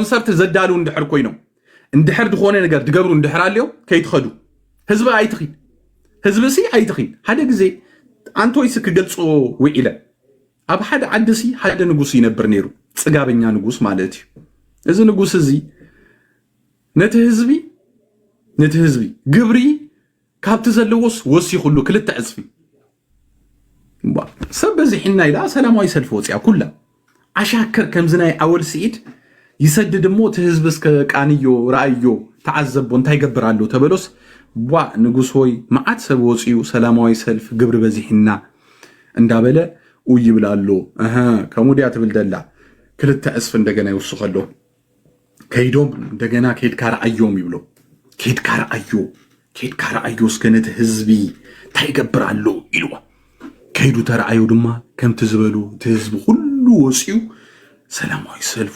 ኮንሰፕት ዘዳሉ እንድሕር ኮይኖም እንድሕር ድኾነ ነገር ድገብሩ እንድሕር አልዮ ከይትኸዱ ህዝቢ አይትኺን ህዝቢ ሲ አይትኺን ሓደ ግዜ አንቶይስ ክገልጾ ውኢለ ኣብ ሓደ ዓዲ ሲ ሓደ ንጉስ ይነብር ነይሩ ጽጋበኛ ንጉስ ማለት እዩ እዚ ንጉስ እዚ ነቲ ህዝቢ ግብሪ ካብቲ ዘለዎስ ወሲኹሉ ክልተ ዕጽፊ ሰብ በዚሕና ኢላ ሰላማዊ ሰልፍ ወፅያ ኩላ አሻከር ከምዝናይ አወል ስዒድ ይሰድድ ሞ ትህዝብ እስከ ቃንዮ ራእዮ ተዓዘቦ እንታይ ይገብራሉ ተበሎስ ዋ ንጉስ ሆይ ማዓት ሰብ ወፅዩ ሰላማዊ ሰልፍ ግብር በዚሕና እንዳበለ ይብላሉ ከሙዲያ ትብል ደላ ክልተ ዕጽፍ እንደገና ይወስኸሎ ከይዶም እንደገና ከይድካ ራእዮም ይብሎ ከይድካ ራእዮ እስከ ነቲ ህዝቢ እንታይ ይገብራሉ ኢልዋ ከይዱ ተራእዩ ድማ ከምቲ ዝበሉ ትህዝብ ሁሉ ወፅዩ ሰላማዊ ሰልፍ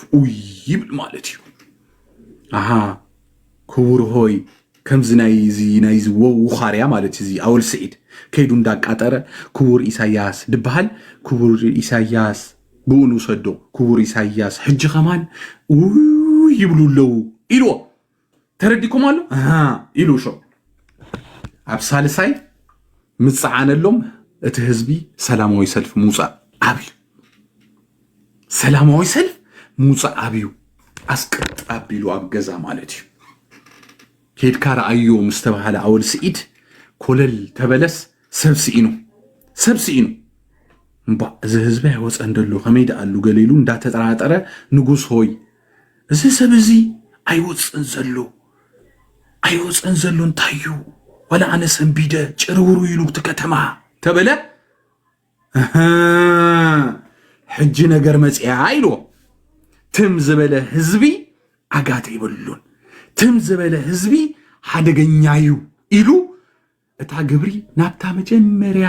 ይብል ማለት እዩ ክቡር ሆይ ከምዚ ናይዚ ውኻርያ ማለት እዚ አወል ስዒድ ከይዱ እንዳቃጠረ ክቡር ኢሳያስ ድበሃል ክቡር ኢሳያስ ብኡኑ ሰዶ ክቡር ኢሳያስ ሕጂ ኸማን ይብሉለው ኢልዎ ተረዲኩም አሎ ኢሉ ሾ ኣብ ሳልሳይ ምጽዓነሎም እቲ ህዝቢ ሰላማዊ ሰልፍ ሙፃእ ኣብዩ ሰላማዊ ሰልፍ ሙፃእ ኣብዩ አስቀጥ አቢሉ ኣብ ገዛ ማለት እዩ ከይድካ ራእዮ ምስተባሃለ አወል ስዒድ ኮለል ተበለስ ሰብሲኢኑ እዚ ህዝቢ አይወፀን ደሎ ከመይ ደአሉ ገሊሉ እንዳተጠራጠረ ንጉስ ሆይ እዚ ሰብ እዚ አይወፀን ዘሎ እንታዩ ወላ አነ ሰንቢደ ጭርውሩ ኢሉ ከተማ ተበለ ሕጂ ነገር መጽያ ኢሎ ትም ዝበለ ህዝቢ አጋተ ይብሉን ትም ዝበለ ህዝቢ ሓደገኛዩ ኢሉ እታ ግብሪ ናብታ መጀመርያ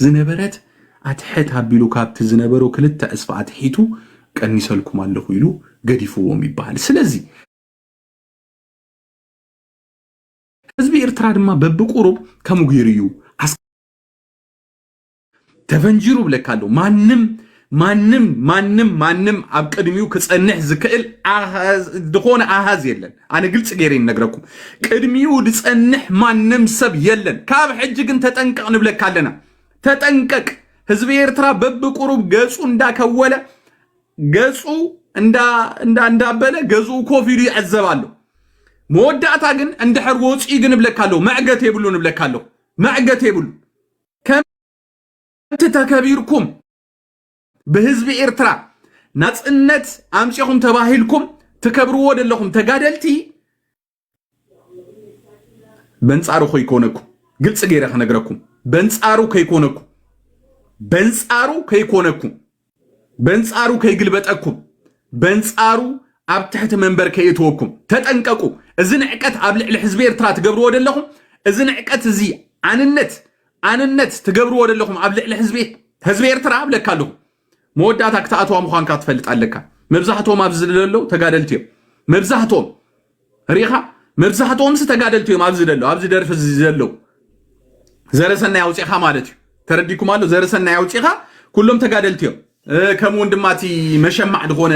ዝነበረት አትሕት አቢሉ ካብቲ ዝነበሮ ክልተ ዕጽፍ አትሒቱ ቀኒሰልኩም ኣለኹ ኢሉ ገዲፍዎም ይባሃል ስለዚህ ህዝቢ ኤርትራ ድማ በብቁሩብ ከሙጊርዩ ተፈንጂሩ ብለካሎ ማንም ኣብ ቅድሚው ክጸንሕ ዝክእል ድኾነ ኣሃዝ የለን ኣነ ግልጽ ገይረ ይነግረኩም ቅድሚው ድጸንሕ ማንም ሰብ የለን ካብ ሕጂ ግን ተጠንቀቅ ንብለካ ኣለና ተጠንቀቅ ህዝቢ ኤርትራ በብቁሩብ ገጹ እንዳከወለ ገጹ እንዳበለ ገጹ ኮፊዱ ይዕዘባሉ መወዳእታ ግን እንድሕር ወፂ ግን ብለካሎ ማዕገት ይብሉ ንብለካሎ ማዕገት ይብሉ ተከቢርኩም በህዝቢ ኤርትራ ናጽነት አምጪኹም ተባሂልኩም ተከብርዎ ደለኹም ተጋደልቲ በንጻሩ ከይኮነኩም ግልጽ ገይረ ከነግረኩም በንጻሩ ከይኮነኩም በንጻሩ ከይግልበጠኩም በንጻሩ ኣብ ትሕቲ መንበር ከይትወኩም ተጠንቀቁ እዚ ንዕቀት ኣብ ልዕሊ ህዝቢ ኤርትራ ትገብርዎ ደለኹም እዚ ንዕቀት እዚ አንነት ትገብርዎ ደለኹም ኣብ ልዕሊ ህዝቢ ኤርትራ ብለካለሁ መወዳእታ ክተኣትዋ ምዃንካ ትፈልጥ ኣለካ መብዛሕትኦም ኣብዚ ደለው ተጋደልቲ እዮም መብዛሕትኦም ተጋደልቲ ኣብዚ ደለው ኣብዚ ደርፊ ዘለው ዘረሰና ያውጪኻ ማለት እዩ ተረዲኩም ኣሎ ዘረሰና ያውጪኻ ኩሎም ተጋደልቲ እዮም ከምውን ድማቲ መሸማዕ ድኾነ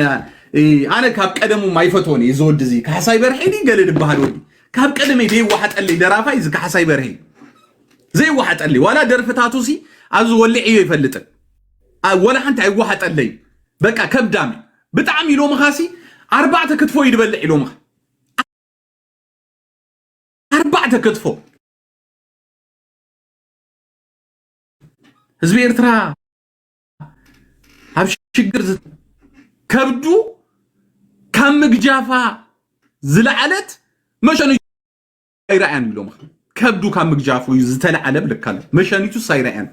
ኣነ ካብ ቀደሙ ማይፈቶኒ ይዘወድ እዚ ካሕሳይ በርሒኒ ገለ ድበሃል ወዲ ካብ ቀደመ ዘይዋሓጠለይ ደራፋይ እዚ ካሕሳይ በርሒ ዘይዋሓጠለይ ዋላ ደርፍታቱ ሲ ኣብዚ ወሊዕ እዩ ይፈልጥን ወላ ሓንቲ አይዋሓጠለይ በቃ ከብዳሚ ብጣዕሚ ኢሎም ኻሲ ኣርባዕተ ክትፎ ይድበልዕ ኢሎም ኣርባዕተ ክትፎ ህዝቢ ኤርትራ ኣብ ሽግር ከብዱ ካብ ምግጃፋ ዝለዓለት መሸኒቱ አይራያን ኢሎም ከብዱ ካብ ምግጃፉ ዝተለዓለ ብልካለ መሸኒቱ ሳይራያን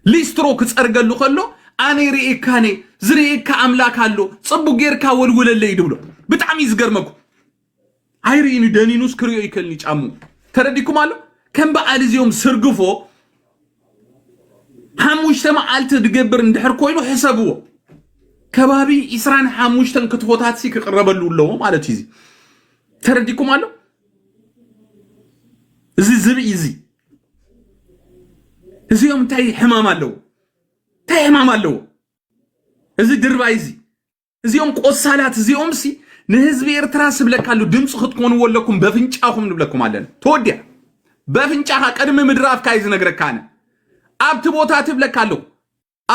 ሊስትሮ ክጸርገሉ ከሎ ኣነ ሪኢካኔ ዝሪኢካ አምላክ አሎ ጽቡቅ ጌርካ ወልወለለይ ይድብሎ ብጣዕሚ ዝገርመኩ አይሪኒ ደኒኑስ ክሪዮ ይከልኒ ጫሙ ተረዲኩም አሎ ከም በዓል እዚኦም ስርግፎ ሓሙሽተ መዓልቲ ድገብር እንድሕር ኮይኑ ሕሰብዎ ከባቢ 25 ክትፎታት ሲ ክቅረበሉ ኣለዎ ማለት እዩ ተረዲኩም አሎ እዚ ዝብኢ እዚኦም እንታይ ሕማም ኣለዎ እዚ ድርባይ እዚኦም ቆሳላት እዚኦም ሲ ንህዝቢ ኤርትራ ስብለካሉ ድምፅ ክትኮኑ ወለኩም በፍንጫኹም ንብለኩም አለን ተወዲያ በፍንጫኻ ቀድሚ ምድራፍ ካይዝ ነግረካነ ኣብቲ ቦታ ትብለካሉ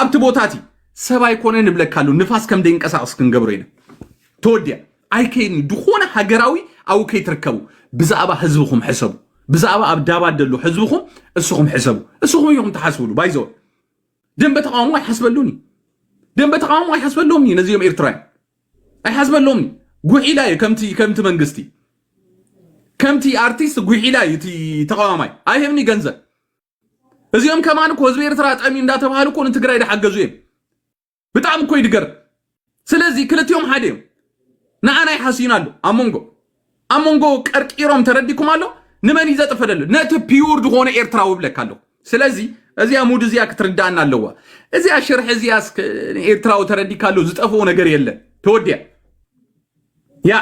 ኣብቲ ቦታቲ ሰባይ ኮነ ንብለካሉ ንፋስ ከም ደይንቀሳቀስ ክንገብሮ ኢና ተወዲያ ኣይከይኒ ድኾነ ሃገራዊ ኣው ከይትርከቡ ብዛዕባ ህዝብኩም ሕሰቡ ብዛዕባ ኣብ ዳባ ደሎ ህዝብኩም እስኹም ሕሰቡ እስኹም እዮም ተሓስብሉ ባይዞ ደንበ ተቃውሞ ኣይሓስበሉኒ ደንበ ተቃውሞ ኣይሓስበሉኒ ነዚኦም ኤርትራውያን ኣይሓስበሉኒ ጉሒላይ ከምቲ መንግስቲ ከምቲ አርቲስት ጉሒላይ እቲ ተቃዋማይ ኣይህብኒ ገንዘብ እዚኦም ከማን እኮ ህዝቢ ኤርትራ ጠሚ እንዳተባሃሉ እኮ ንትግራይ ደሓገዙ እዮም ብጣዕሚ እኮ ይድገር ስለዚ ክልቲኦም ሓደ እዮም ንኣና ይሓሲናሉ ኣሞንጎ ቀርቂሮም ተረዲኩም ኣሎ ንመን ይዘጥፈደሉ ነቲ ፒውር ዝኾነ ኤርትራዊ ብለካሉ ስለዚ እዚያ ሙድ እዚያ ክትርዳእና ኣለዋ እዚያ ሽርሕ እዚያ ኤርትራዊ ተረዲካሉ ዝጠፍኦ ነገር የለን ተወዲያ ያ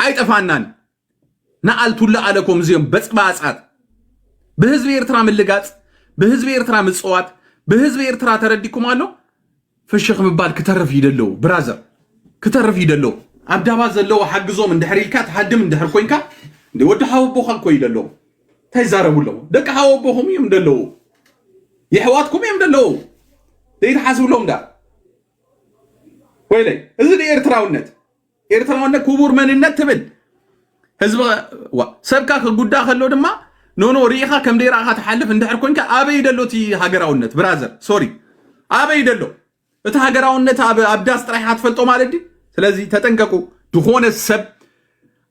ኣይጠፋናን ንኣልቱላ ኣለኩም እዚኦም በፅባፃት بهزب إيرترا ملقات بهزب إيرترا متصوات بهزب إيرترا ترديكم الله فالشيخ مبال كترف يدلو برازر كترف يدلو أبدا باز اللو حق زوم من دحر الكات حد من دحر كوينكا دي ود حاو بوخال كوي دلو تاي زاربو لو دك حاو بوخم يمدلو يحواتكم يمدلو دي تحاسبوا لهم دا ويلي إذن إيرترا ونت كبور من النت تبل هزب سبكا قد داخل لو دما نو ريخا كم دير راها تحلف اندحر كونك ابي دلو تي هاجراونت برازر سوري ابي دلو اتا هاجراونت ابداس طريحات فلطو مالدي سلازي تطنققوا دخونه السب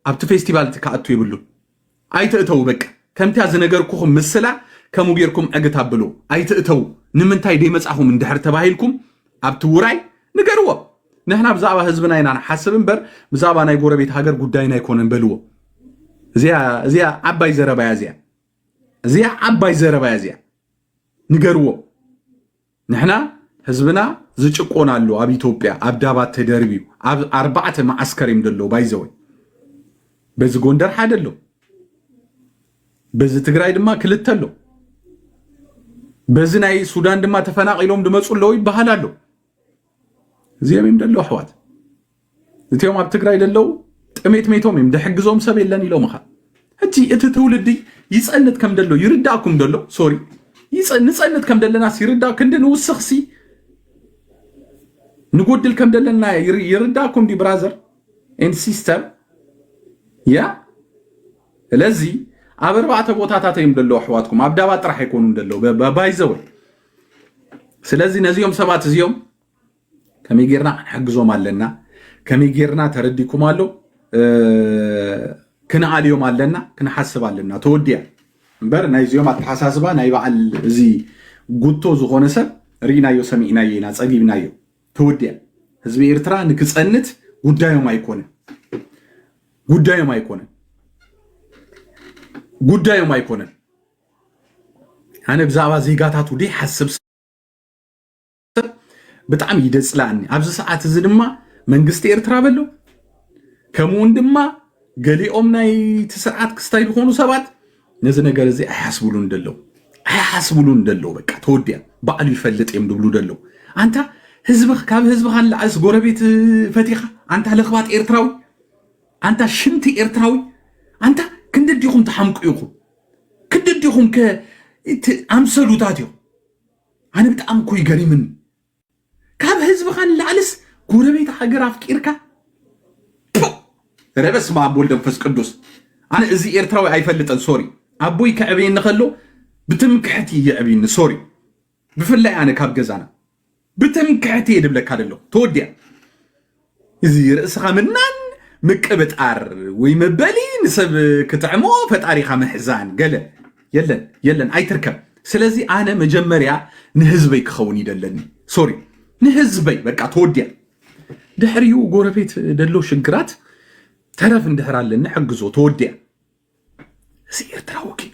ابت فيستيفال تكاتو يبلو ايتئتو بك كمتي از نغركم مسلا كمو غيركم اغتابلو ايتئتو نمنتاي دي مصاحو اندحر تباهيلكم ابت وراي نغرو نحنا بزعبا حزبنا ينا حسبن بر بزعبا ناي غوربيت هاجر غداينا يكونن بلو زيا عباي زربا يازيا زي عباي زربا يازيا نغرو نحنا حزبنا زچقونا له اب ኢትዮጵያ اب ዳባት ተደርቢው اب አርባዕተ ማዕስከር ይምደሎ ባይዘው በዚ ጎንደር ሓደሎ በዚ ትግራይ ድማ ክልተሎ በዚ ናይ ሱዳን ድማ ተፈናቂሎም ድመጹለው ይባሃላሉ እዚያም ይምደሎ አሕዋት እቲዮም ኣብ ትግራይ ደለው ጥሜት ሜቶም ይምደሕግዞም ሰብ የለን ኢሎም ኻ እቲ ትውልዲ ይጸነት ከም ደሎ ይርዳኩም ደሎ ሶሪ ይጸነት ከም ደለና ሲርዳ ክንድን ውስኽሲ نقول كم دلنا يرداكم دي برازر ان سيستم يا لذي ابربعه بوتاتات يمدلو احواتكم ابدابات راح يكونوا مدلو بايزو سلازي نزيوم سبات زيوم كمي غيرنا نحجزوم علينا كمي غيرنا ترديكمالو كنا عليهم علينا كنا حسب علينا توديا امبر نايزيوم اتحساسبا ناي بعل زي غوتو زغونه سب رينايو سميناينا صديبنايو توديا حزب إيرترا نكصنت ጉዳዩም አይኮነን አነ ብዛባ ዜጋታቱ ዲ ሐስብ በጣም ይደጽላኒ አብዝ ሰዓት እዚ ድማ መንግስት ኤርትራ በሎ ከመውን ድማ ገሊኦም ናይ ተስርዓት ክስታይ ሆኑ ሰባት ነዚ ነገር እዚ አያስቡሉን ደለው በቃ ተወዲያ ባዕሉ ይፈልጥ ይምድብሉ ደለው አንተ ህዝብህ ካብ ህዝብህ አላስ ጎረቤት ፈቲኻ አንተ ለኽባት ኤርትራዊ አንተ ሽንቲ ኤርትራዊ አንተ ክንድዲኹም ተሐምቁይኹም ክንድዲኹም ከአምሰሉታትዮ አነ በጣም እኮ ይገሪምን ካብ ህዝብህ አላስ ጎረቤት ሀገር አፍቂርካ ረበስ ማቦል ደንፈስ ቅዱስ አነ እዚ ኤርትራዊ አይፈልጠን ሶሪ አቦይ ከዕበይን ነኸሎ ብትምክሕቲ ይዕብይን ሶሪ ብፍላይ አነ ካብ ገዛና بتمكعتي يدبلك هذا توديا يزير اسخا منان مقبطار ويمبلي نسب كتعمو فتاريخا محزان قال يلن اي تركب سلازي انا مجمريا نهزبي كخون يدلني سوري نهزبي بقى توديا دحريو غورفيت دلو شجرات ترف ندهرالن حجزو توديا سير تراوكي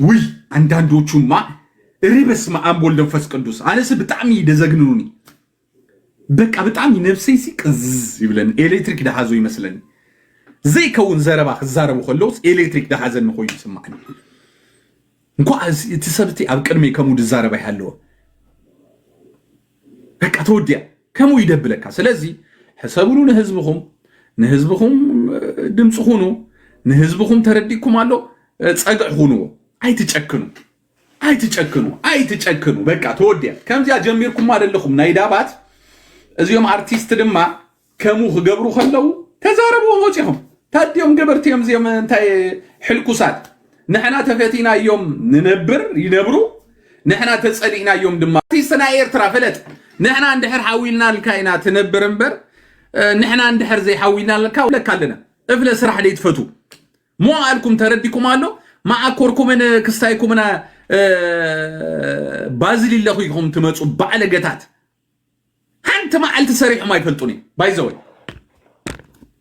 وي عنداندوچو ما ريبس ما أمبول دنفس قدوس أنا سبتعمي دزغنوني بقى بتعمي نفسي قز يبلن إلكتريك ده حازوي مثلا زي كون زربا خلوص إلكتريك ده حازن نخوي يسمعني نكو تسبتي أب قدمي كمو دزربا يحلو بقى توديا كمو يدبلك سلازي حسابلو نهزبهم دمص خونو نهزبهم ترديكم الله تصقع خونو አይትጨክኑ በቃ ተወዲያ ከምዚያ ጀሚርኩም አይደለኩም ናይዳባት እዚዮም አርቲስት ድማ ከሙህ ገብሩ ከለው ተዛረቡ ወጪሁም ታዲዮም ገበርቲዮም ዚዮም እንታይ ሕልኩሳት ንሕና ተፈቲና ዮም ንነብር ይነብሩ ንሕና ተጸሊና ዮም ድማ አርቲስትና ኤርትራ ፈለጥ ንሕና እንድሕር ሓዊልና ልካይና ትነብር እምበር ንሕና እንድሕር ዘይ ሓዊልና ልካ ለካለና እፍለ ስራሕ ላይ ትፈቱ ሞ አልኩም ተረዲኩም አሎ ማዓኮርኩምን ክስታይኩምና بازل الله يخم تمتص بعلى جتات أنت ما علت سريع ما يفلتوني بايزوي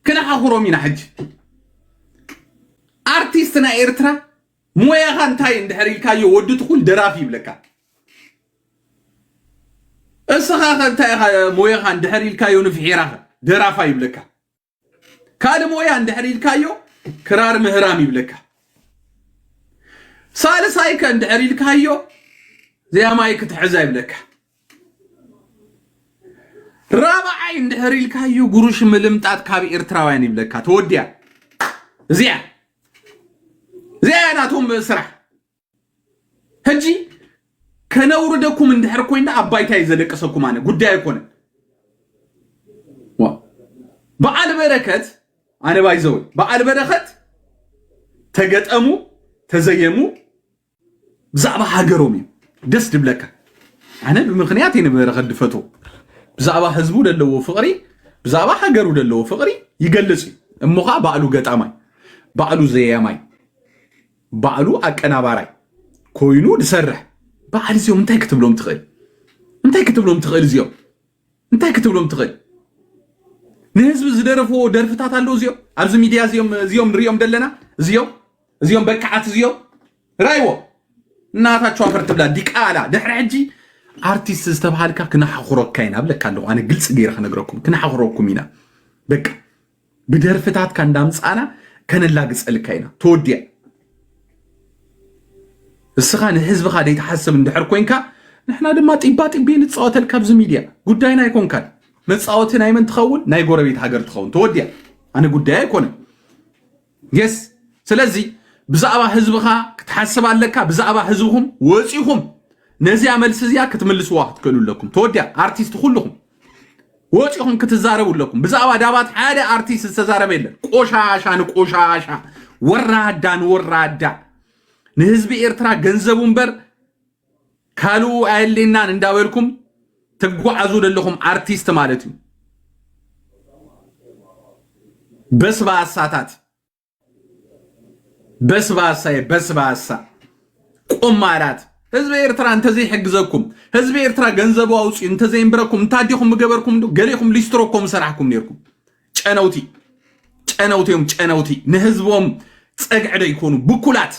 كنا حخورو مين حج أرتيستنا إيرترا مويا خانتاي ندحري كايو ودو تقول درافي بلكا السخا خانتاي مويا خان دحري كايو نفحيرا درافاي بلكا كاد مويا ندحري كايو كرار مهرامي بلكا سالساي كان دحري كايو زي ما يكتحزاي بلك رابعي ندحري الكايو قروش ملمطات كابي إرتراوين بلك توديا زي ناتهم بسرح هجي كنوردكم ندحركم إن أبايتاي زلقسكم أنا قداي يكون بعد بركات أنا بايزوي بعد بركات تقطمو تزيمو بزعبا حاجرومي دست بلكا أنا بمخنياتي نبرخد فتو بزعبا حزبو دلو فقري بزعبا حاجرو دلو فقري يجلسي أمخا بعلو قطعماي بعلو زياماي بعلو أكنا باراي كوينو دسرح بعد زيوم انتي كتب لهم تغيل زيوم انتي كتب لهم تغيل نهزب زدرفو درفتات اللو زيوم عبز ميديا زيوم ريوم دلنا زيوم بكعات زيوم رايوه ناتاچو افرت بلا ديقالا دحر حجي ارتيست استبحالكا كنا حخروك كاينا بلكالو انا قلص غير خنغركم كنا حخروكم مينا بك بدرفتات كان دامصانا كان لاغص الكاينا توديا السخان حزب خا يتحسب اندحر كوينكا نحنا دما طيبات بين تصاوتل كابز ميديا غداينا يكون كان متصاوتنا ايمن تخول ناي غوربيت هاجر تخون توديا انا غداي يكون يس سلازي بزعبا حزبخا كتحسب عليك بزعبا حزبهم وصيهم نزي عمل سزيا كتملس واحد كلو لكم توديا ارتيست كلكم وصيهم كتزاربوا لكم بزعبا دابات حدا ارتيست تزارب يله ቆሻሻ ወራዳ ንህዝብ ኤርትራ ገንዘቡን በር ካሉ አይልናን እንዳወልኩም ተጓዙ ለለኩም አርቲስት ማለት ነው በስባሳታት በስባሳ ቆማራት ህዝብ ኤርትራ እንተዘይ ሕግዘኩም ህዝብ ኤርትራ ገንዘቡ አውጪ እንተዘይ እንብረኩም እንታዲኩም ገበርኩም ገሌኩም ሊስትሮኩም ሰራሕኩም ነርኩም ጨነውቲ ንህዝቦም ጸግዕደ ይኮኑ ብኩላት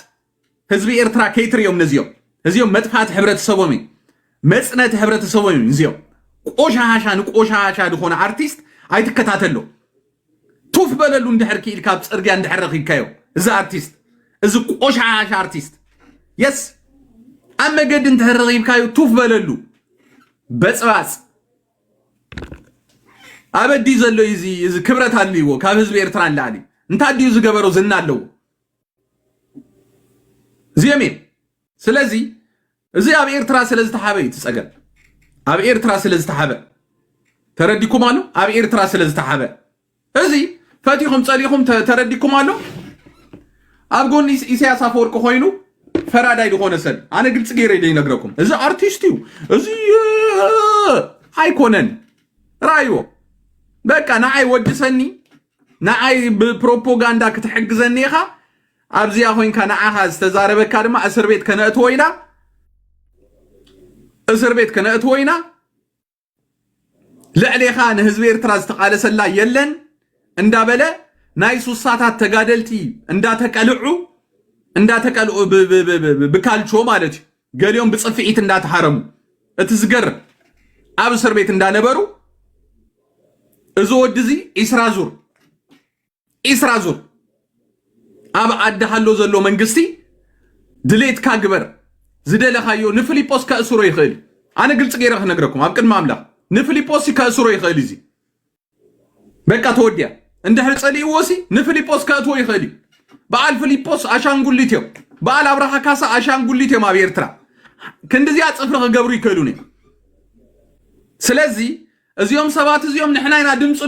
ህዝብ ኤርትራ ከይትሪዮም ነዚዮም መጥፋት ህብረተሰቦም መጽነት ህብረተሰቦም ነዚዮም ቆሻሻ ድኾነ አርቲስት አይትከታተሎ ቱፍ በለሉ እንድሕር ኪልካብ ጽርግያ እንድሕረኽ ይካዮ እዚ አርቲስት እዚ ቆሻሻ አርቲስት የስ አመገድ እንድሕረኽ ይካዮ ቱፍ በለሉ በጽባጽ አበዲ ዘሎ እዚ ክብረት አልይዎ ካብ ህዝብ ኤርትራ ላሊ እንታዲዩ ዝገበሮ ዝናለው زيمين سلازي زي اب ايرترا سلاز تحابي تسقل اب ايرترا سلاز تحابه ترديكم مالو اب ايرترا سلاز تحابه ازي فاتيكم صليكم ترديكم مالو اب غوني اسياس افورق خوينو فراداي دخونه سل انا ግልጽ ገሬ ደይ ነግረኩም እዚ አርቲስቲው እዚ አይኮነን ራይዎ በቃ ናአይ ወድሰኒ ናአይ በፕሮፓጋንዳ ክትሕግዘኒኻ أبزي أخوين كان عهز تزارب كلمة أسر بيت كان أتوينا لعلي خان هزبير تراز تقال سلا يلن اندا بلا نايسو الساعات تقادلتي اندا تقلعو بكالشو مالتي قال يوم بتصفعيت اندا تحرمو اتزقر أبسر بيت اندا نبرو ازود دزي إسرازور أب أدهالو زلو منجستي دليت كاغبر زدلا خايو نفليبوس كأسورو يخيل أنا قلت غير نقرأكم أبكن ماملا نفليبوس كأسورو يخيل زي بقى توديا عند حرصلي وسي نفليبوس كاتو يخلي بقال فيليبوس اشانغوليتيو بقال ابراها كاسا اشانغوليتيو ما بيرترا كندزي اصفر غبرو يكلوني سلازي ازيوم سبات ازيوم نحناينا دمص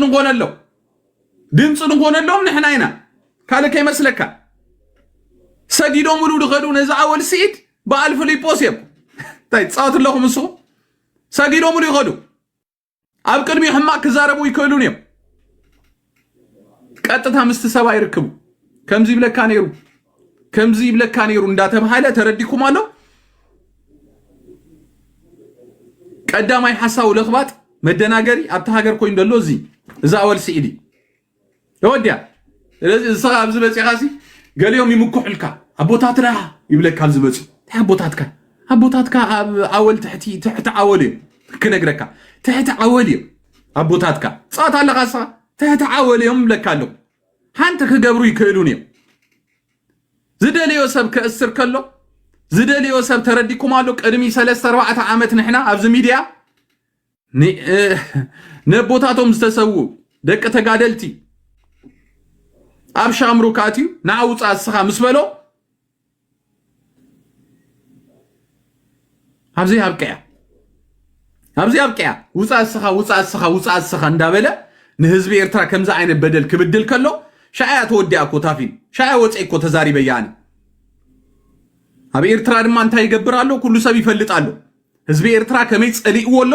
نغونلهم نحناينا كالك يمسلك سجيدو مولو دخلو نزا اول سيد بقال فيليبوس يب طيب تصاوت لكم الصو سجيدو مولو يخدو اب قدمي حما كزاربو يكلوني ቀጥታ ምስት ሰባ ይርክቡ ከምዚ ብለካ ነይሩ እንዳተባለ ተረዲኩም አለው ቀዳማይ ሐሳው ለኽባጥ መደናገሪ አብታ ሀገር ኮይን ደሎ እዚ እዛ አወል ሲኢዲ ይወዲያ ስለዚህ ሰባብ ዝበጽ ያሲ ገሊዮም ይምኩሕልካ አቦታትና ይብለካ ዝበጽ አቦታትካ አወል ትሕቲ አወል ክነግረካ ትሕቲ አወል አቦታትካ ጻት አለኻሳ ትሕቲ አወል ይምለካሉ حانت كجبرو يكيلوني زدليو سب كأسر كله زدليو سب ترديكم على قدمي 3-4 عامات نحنا ابز ميديا نبوتاتهم استسووا دقه تغادلتي اب شامروكاتي نعوص اسخا مسبلو ابزي ابقيا وص اسخا እንዳበለ ንህዝብ ኤርትራ ከምዛ አይነት በደል ክብድል ከሎ ሻያ ተወዲያ እኮ ታፊን ሻያ ወጽ እኮ ተዛሪ በያን አብ ኤርትራ ድማ እንታይ ይገብራሉ ኩሉ ሰብ ይፈልጣሉ ህዝብ ኤርትራ ከመይ ጸሊእ ወሎ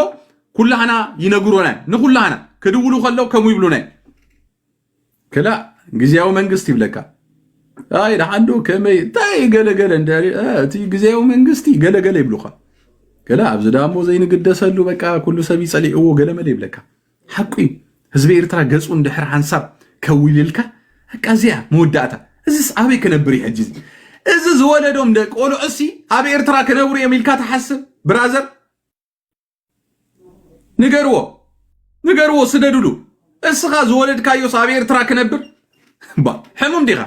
ኩላህና ይነግሩና ንኩላህና ከድውሉ ከሎ ከሙ ይብሉና ከላ ግዚያው መንግስት ይብለካ አይ ዳንዶ ከመይ ታይ ገለገለ እንዳሪ እቲ ግዚያው መንግስት ገለገለ ይብሉካ ከላ አብዝ ዳሞ ዘይንግደሰሉ በቃ ኩሉ ሰብ ይጸሊእዎ ገለመለ ይብለካ ሐቁ ህዝብ ኤርትራ ገጹ እንደሕር ሐንሳብ ከውልልካ አቃዚያ መወዳታ እዚስ አበይ ከነብር ይحجز እዚ ዝወለዶም ደቆሎ እሲ አብ ኤርትራ ከነብሩ የሚልካ ተሐስብ ብራዘር ንገርዎ ስደዱሉ እስኻ ዝወለድካዮ አብ ኤርትራ ከነብር ባ ሕሙም ዲኻ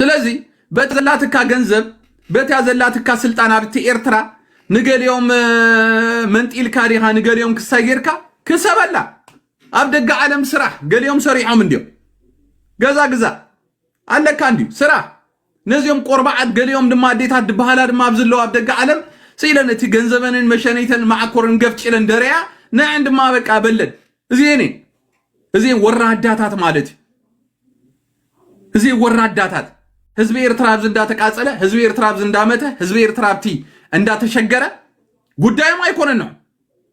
ስለዚህ በተዘላትካ ገንዘብ በተያዘላትካ ስልጣን አብቲ ኤርትራ ንገሊዮም መንጢልካ ዲኻ ንገሊዮም ክሳይርካ ክሰበላ አብ ደጋ ዓለም ስራሕ ገሊዮም ሰሪሖም እንዲዮ ገዛ አለካ እንዲዮ ስራሕ ነዚዮም ቆርባዓት ገሊዮም ድማ አዴታት ድባሃላ ድማ አብዝለው አብ ደጋ ዓለም ሲለነቲ ገንዘበንን መሸነይተን ማዕኮርን ገፍጭለን ደሪያ ናዕን ድማ በቃ በለድ እዚ ወራዳታት ማለት እዚ ወራዳታት ህዝብ ኤርትራ አብዝ እንዳተቃጸለ ህዝብ ኤርትራ አብዝ እንዳመተ ህዝብ ኤርትራ አብቲ እንዳተሸገረ ጉዳዩም አይኮነን ነው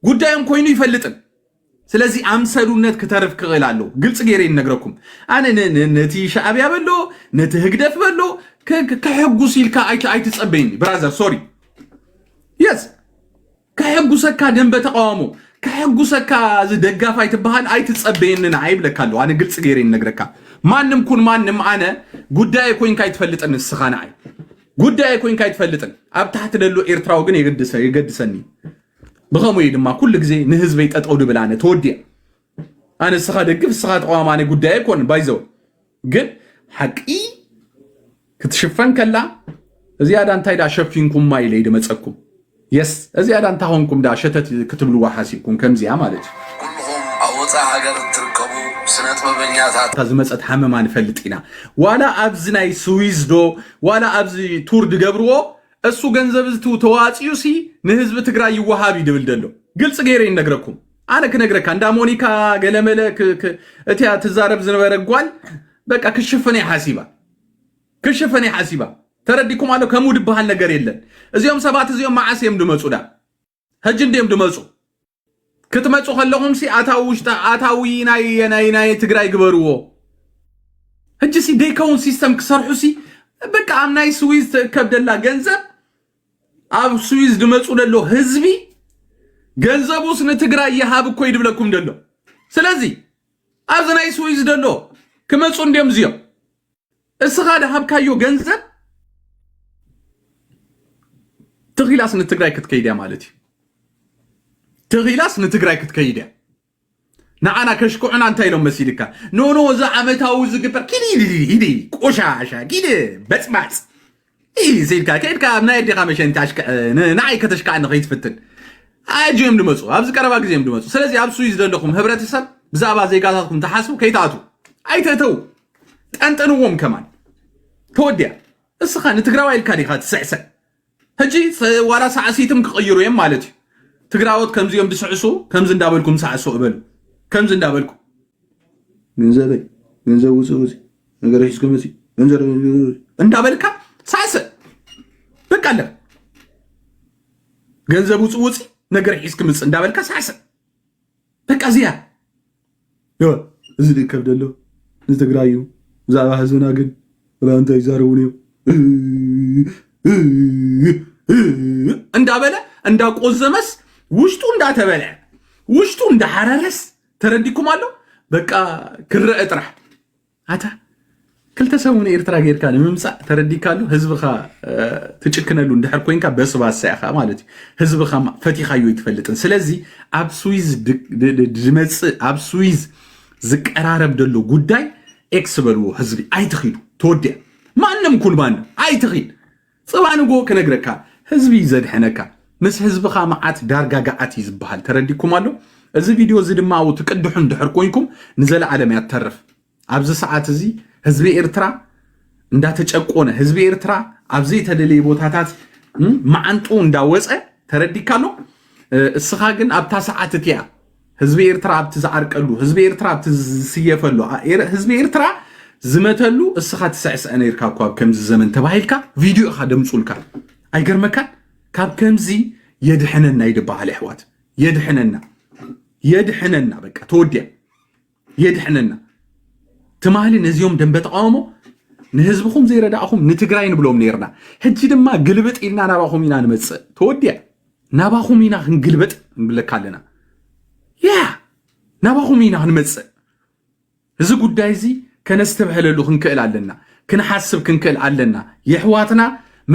ጉዳዩም ኮይኑ ይፈልጥን ስለዚህ አምሰሉነት ከተረፍ ከላሉ ግልጽ ገሬ ይነግረኩም አነ ነቲ ሻዕቢያ በሎ ነቲ ህግደፍ በሎ ከሕጉ ሲልካ አይትጸበይኒ ብራዘር ሶሪ የስ ከሕጉ ሰካ ደንበ ተቃውሞ ከሕጉ ሰካ ዝደጋፋይ ትበሃል አይትጸበይኒና አይብለካሉ አነ ግልጽ ገሬ ይነግረካ ማንም ኩን ማንም አነ ጉዳይ ኮይን ካይትፈልጥን እስኻና አይ ጉዳይ ኮይን ካይትፈልጥን አብታህት ደሎ ኤርትራው ግን ይገድሰኒ بخمو يدما كل جزء نهز بيت أتقول بلانه تودي أنا السخاد كيف السخاد قواماني قد يكون بايزو قل حقي كتشفن كلا زيادة أنت إذا شفينكم ما يلي دم تسكم يس زيادة أنت هونكم دا شتت كتبلوا وحاسيكم كم زي عملت كلهم أوضاع حاجة تركبوا سنة مبنياتها تزمت أتحمم ما نفلتينا ولا أبزناي سويس دو ولا أبزي تور دقبرو እሱ ገንዘብ ዝቱ ተዋጽዩ ሲ ንህዝብ ትግራይ ይዋሃብ ይደብልደሎ ግልጽ ገሬ ይነግረኩም አነ ከነግረካ እንዳ ሞኒካ ገለመለክ እቲያ ተዛረብ ዝነበረጓል በቃ ክሽፈኔ ሐሲባ ተረዲኩም አለ ከሙድ በሃል ነገር የለን እዚዮም ሰባት እዚዮም ማዓስ የምድመጹዳ ህጅ እንደም ድመጹ ክትመጹ ከለሁም ሲ አታዊ ናይ ትግራይ ግበርዎ ህጅ ሲ ዴካውን ሲስተም ክሰርሑ ሲ በቃ አምናይ ስዊዝ ከብደላ ገንዘብ አብ ስዊዝ ድመጹ ደሎ ህዝቢ ገንዘቡስ ንትግራይ ይሃብ እኮ ይድብለኩም ደሎ ስለዚህ አዝናይ ስዊዝ ደሎ ከመጹ እንደም ዝዮ እስኻ ደሃብካዮ ገንዘብ ትግላስ ንትግራይ ክትከይድያ ማለት ትግላስ ንትግራይ ክትከይድያ ናዓና ከሽኩዕና እንታይ ኢሎም መሲልካ ኖ ዛ ዓመታው ዝግበር ኪዲ ቆሻሻ ኪዲ በጽባጽ ሲልካ ከይድካ ናይ ዲኻ መሸንቲ አሽከ ናይ ከተሽካዕ ንኸይትፍትን አጅም ድመጹ አብዝ ቀረባ ጊዜም ድመጹ ስለዚህ አብ ስዊዝ ዘለኹም ህብረተሰብ بزعبا زي قاتاتكم تحاسبوا كيتاتو أيتتو أنتنوهم كمان توديا السخان تقراوا الكاريخات سعسع هجي ولا ساعسيتم كغيروا يم مالتي تقراوت كم زيهم بسعسو كم زندابلكم سعسو قبل كم زندابلكم ገንዘብ ውጽውጽ ነገር ይስከመሲ ገንዘብ እንዳበልካ ሳሰ በቃለ ገንዘብ ውጽውጽ ነገር ይስከመስ እንዳበልካ ሳሰ በቃ ዚያ እዚ ከብደሎ ንትግራዩ ዛባ ህዝብና ግን ባንተ ይዛረውኔ እንዳበለ እንዳቆዘመስ ውሽጡ እንዳተበለ ውሽጡ እንዳሐረረስ ተረዲኩም አለው በቃ ክረ እጥራህ አታ ክልተ ሰሙን ኤርትራ ጌርካ ንምምጻእ ተረዲካሉ ህዝብኻ ትጭክነሉ እንድሕር ኮይንካ በስባሳይኻ ማለት ህዝብኻ ፈቲኻዩ ይትፈልጥን ስለዚ ኣብ ስዊዝ ድመጽእ ኣብ ስዊዝ ዝቀራረብ ደሎ ጉዳይ ኤክስ በልዎ ህዝቢ ኣይትኺዱ ተወድያ ማንም ኩል ማንም ኣይትኺድ ጽባንጎ ክነግረካ ህዝቢ ዘድሕነካ ምስ ህዝብኻ መዓት ዳርጋ ጋዓት ይዝብሃል ተረዲኩም ኣሎ እዚ ቪዲዮ እዚ ድማ ኣው ትቅድሑ እንድሕር ኮይንኩም ንዘለ ዓለም ያተርፍ ኣብዚ ሰዓት እዚ ህዝቢ ኤርትራ እንዳተጨቆነ ህዝቢ ኤርትራ ኣብዚ ተደለየ ቦታታት ማዓንጡ እንዳወፀ ተረዲካሎ እስኻ ግን ኣብታ ሰዓት እትያ ህዝቢ ኤርትራ ኣብቲ ዝዓርቀሉ ህዝቢ ኤርትራ ኣብቲ ዝስየፈሉ ህዝቢ ኤርትራ ዝመተሉ እስኻ ትስዕስዐ ነርካ እኳ ከምዚ ዘመን ተባሂልካ ቪድዮ ኢኻ ደምፁልካ ኣይገርመካ ካብ ከምዚ የድሕነና ይድበሃል ኣሕዋት የድሕነና በቃ ተወድያ የድሕነና ትማሊ ነዚዮም ደንበ ተቃውሞ ንህዝብኹም ዘይረዳእኹም ንትግራይ ንብሎም ነርና ሕጂ ድማ ግልብጥ ኢልና ናባኹም ኢና ንመጽእ ተወድያ ናባኹም ኢና ክንግልበጥ ንብለካ ኣለና ናባኹም ኢና ክንመጽእ እዚ ጉዳይ እዚ ከነስተብህለሉ ክንክእል ኣለና ክንሓስብ ክንክእል ኣለና የሕዋትና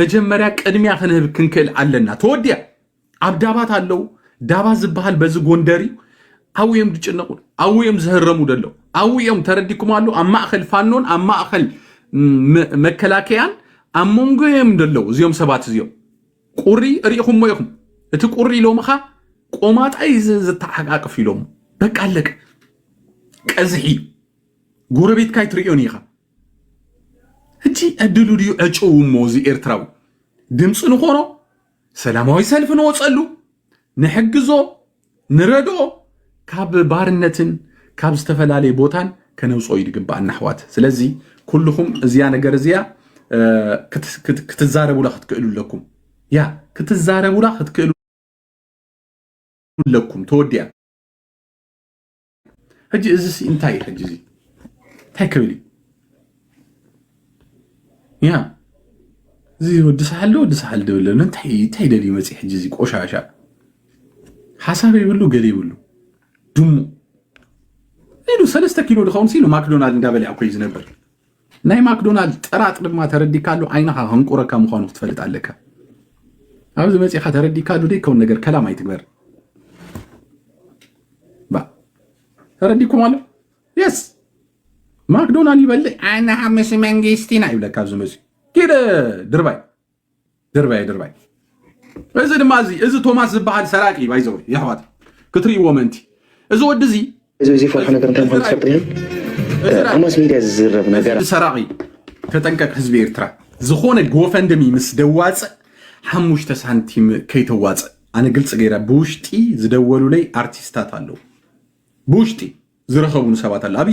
መጀመርያ ቅድሚያ ክንህብ ክንክእል ኣለና ተወድያ ኣብ ዳባት ኣለው ዳባ ዝበሃል በዚ ጎንደሪ ኣውዮም ድጭነቁ ኣውዮም ዝህረሙ ደሎ ኣውዮም ተረዲኩም ኣሎ ኣብ ማእኸል ፋኖን ኣብ ማእኸል መከላከያን ኣብ መንጎዮም ደሎ እዚኦም ሰባት እዚኦም ቁሪ ርኢኹም ሞይኹም እቲ ቁሪ ኢሎምኻ ቆማጣይ ዝተሓቃቅፍ ኢሎም በቃ ኣለቀ ቀዝሒ ጎረቤትካ ይትሪኦን ኢኻ ሕጂ ዕድሉ ድዩ ዕጭው እሞ እዚ ኤርትራዊ ድምፂ ንኾኖ ሰላማዊ ሰልፊ ንወፀሉ ንሕግዞ ንረድኦ ካብ ባርነትን ካብ ዝተፈላለየ ቦታን ከነውፅኦ ይግባአና ኣሕዋት ስለዚ ኩልኩም እዚያ ነገር እዚያ ክትዛረቡላ ክትክእሉለኩም ክትዛረቡላ ክትክእሉለኩም ተወድያ ሕጂ እዚ እንታይ ሕጂ እዚ እንታይ ክብል እዚ ወድሰሓሎ ድብል እንታይ ደልዩ መፅእ ሕጂ እዚ ቆሻሻ ሓሳብ ይብሉ ገለ ይብሉ ድሙ ኢሉ 3 ኪሎ ድኸውን ሲሉ ማክዶናልድ እንዳበልዕ ኮይ ዝነበር ናይ ማክዶናልድ ጥራጥ ድማ ተረዲካሉ ዓይናኻ ህንቁረካ ምዃኑ ክትፈልጥ ኣለካ ኣብዚ መፅእኻ ተረዲካሉ ደይከውን ነገር ከላም ኣይትግበር ተረዲኩም ኣሎ የስ ማክዶናልድ ይበልዕ ኣነ ሓመስ መንግስቲና ይብለካ ኣብዚ መፅእ ኪደ ድርባይ እዚ ድማ እዚ ቶማስ ዝበሃል ሰራቂ ባይዘው ይሕዋት ክትሪእዎ መንቲ እዚ ወዲ እዚ ፈርሖ ነገር እንታይ ምዃኑ ትፈልጥ እዮም ኣማስ ሚድያ ዝዝረብ ነገር ሰራቂ ተጠንቀቅ ህዝቢ ኤርትራ ዝኾነ ጎፈንድሚ ምስ ደዋፅእ 5 ሳንቲም ከይተዋፅእ ኣነ ግልፂ ገይረ ብውሽጢ ዝደወሉለይ ኣርቲስታት ኣለው ብውሽጢ ዝረኸቡን ሰባት ኣለው ኣብ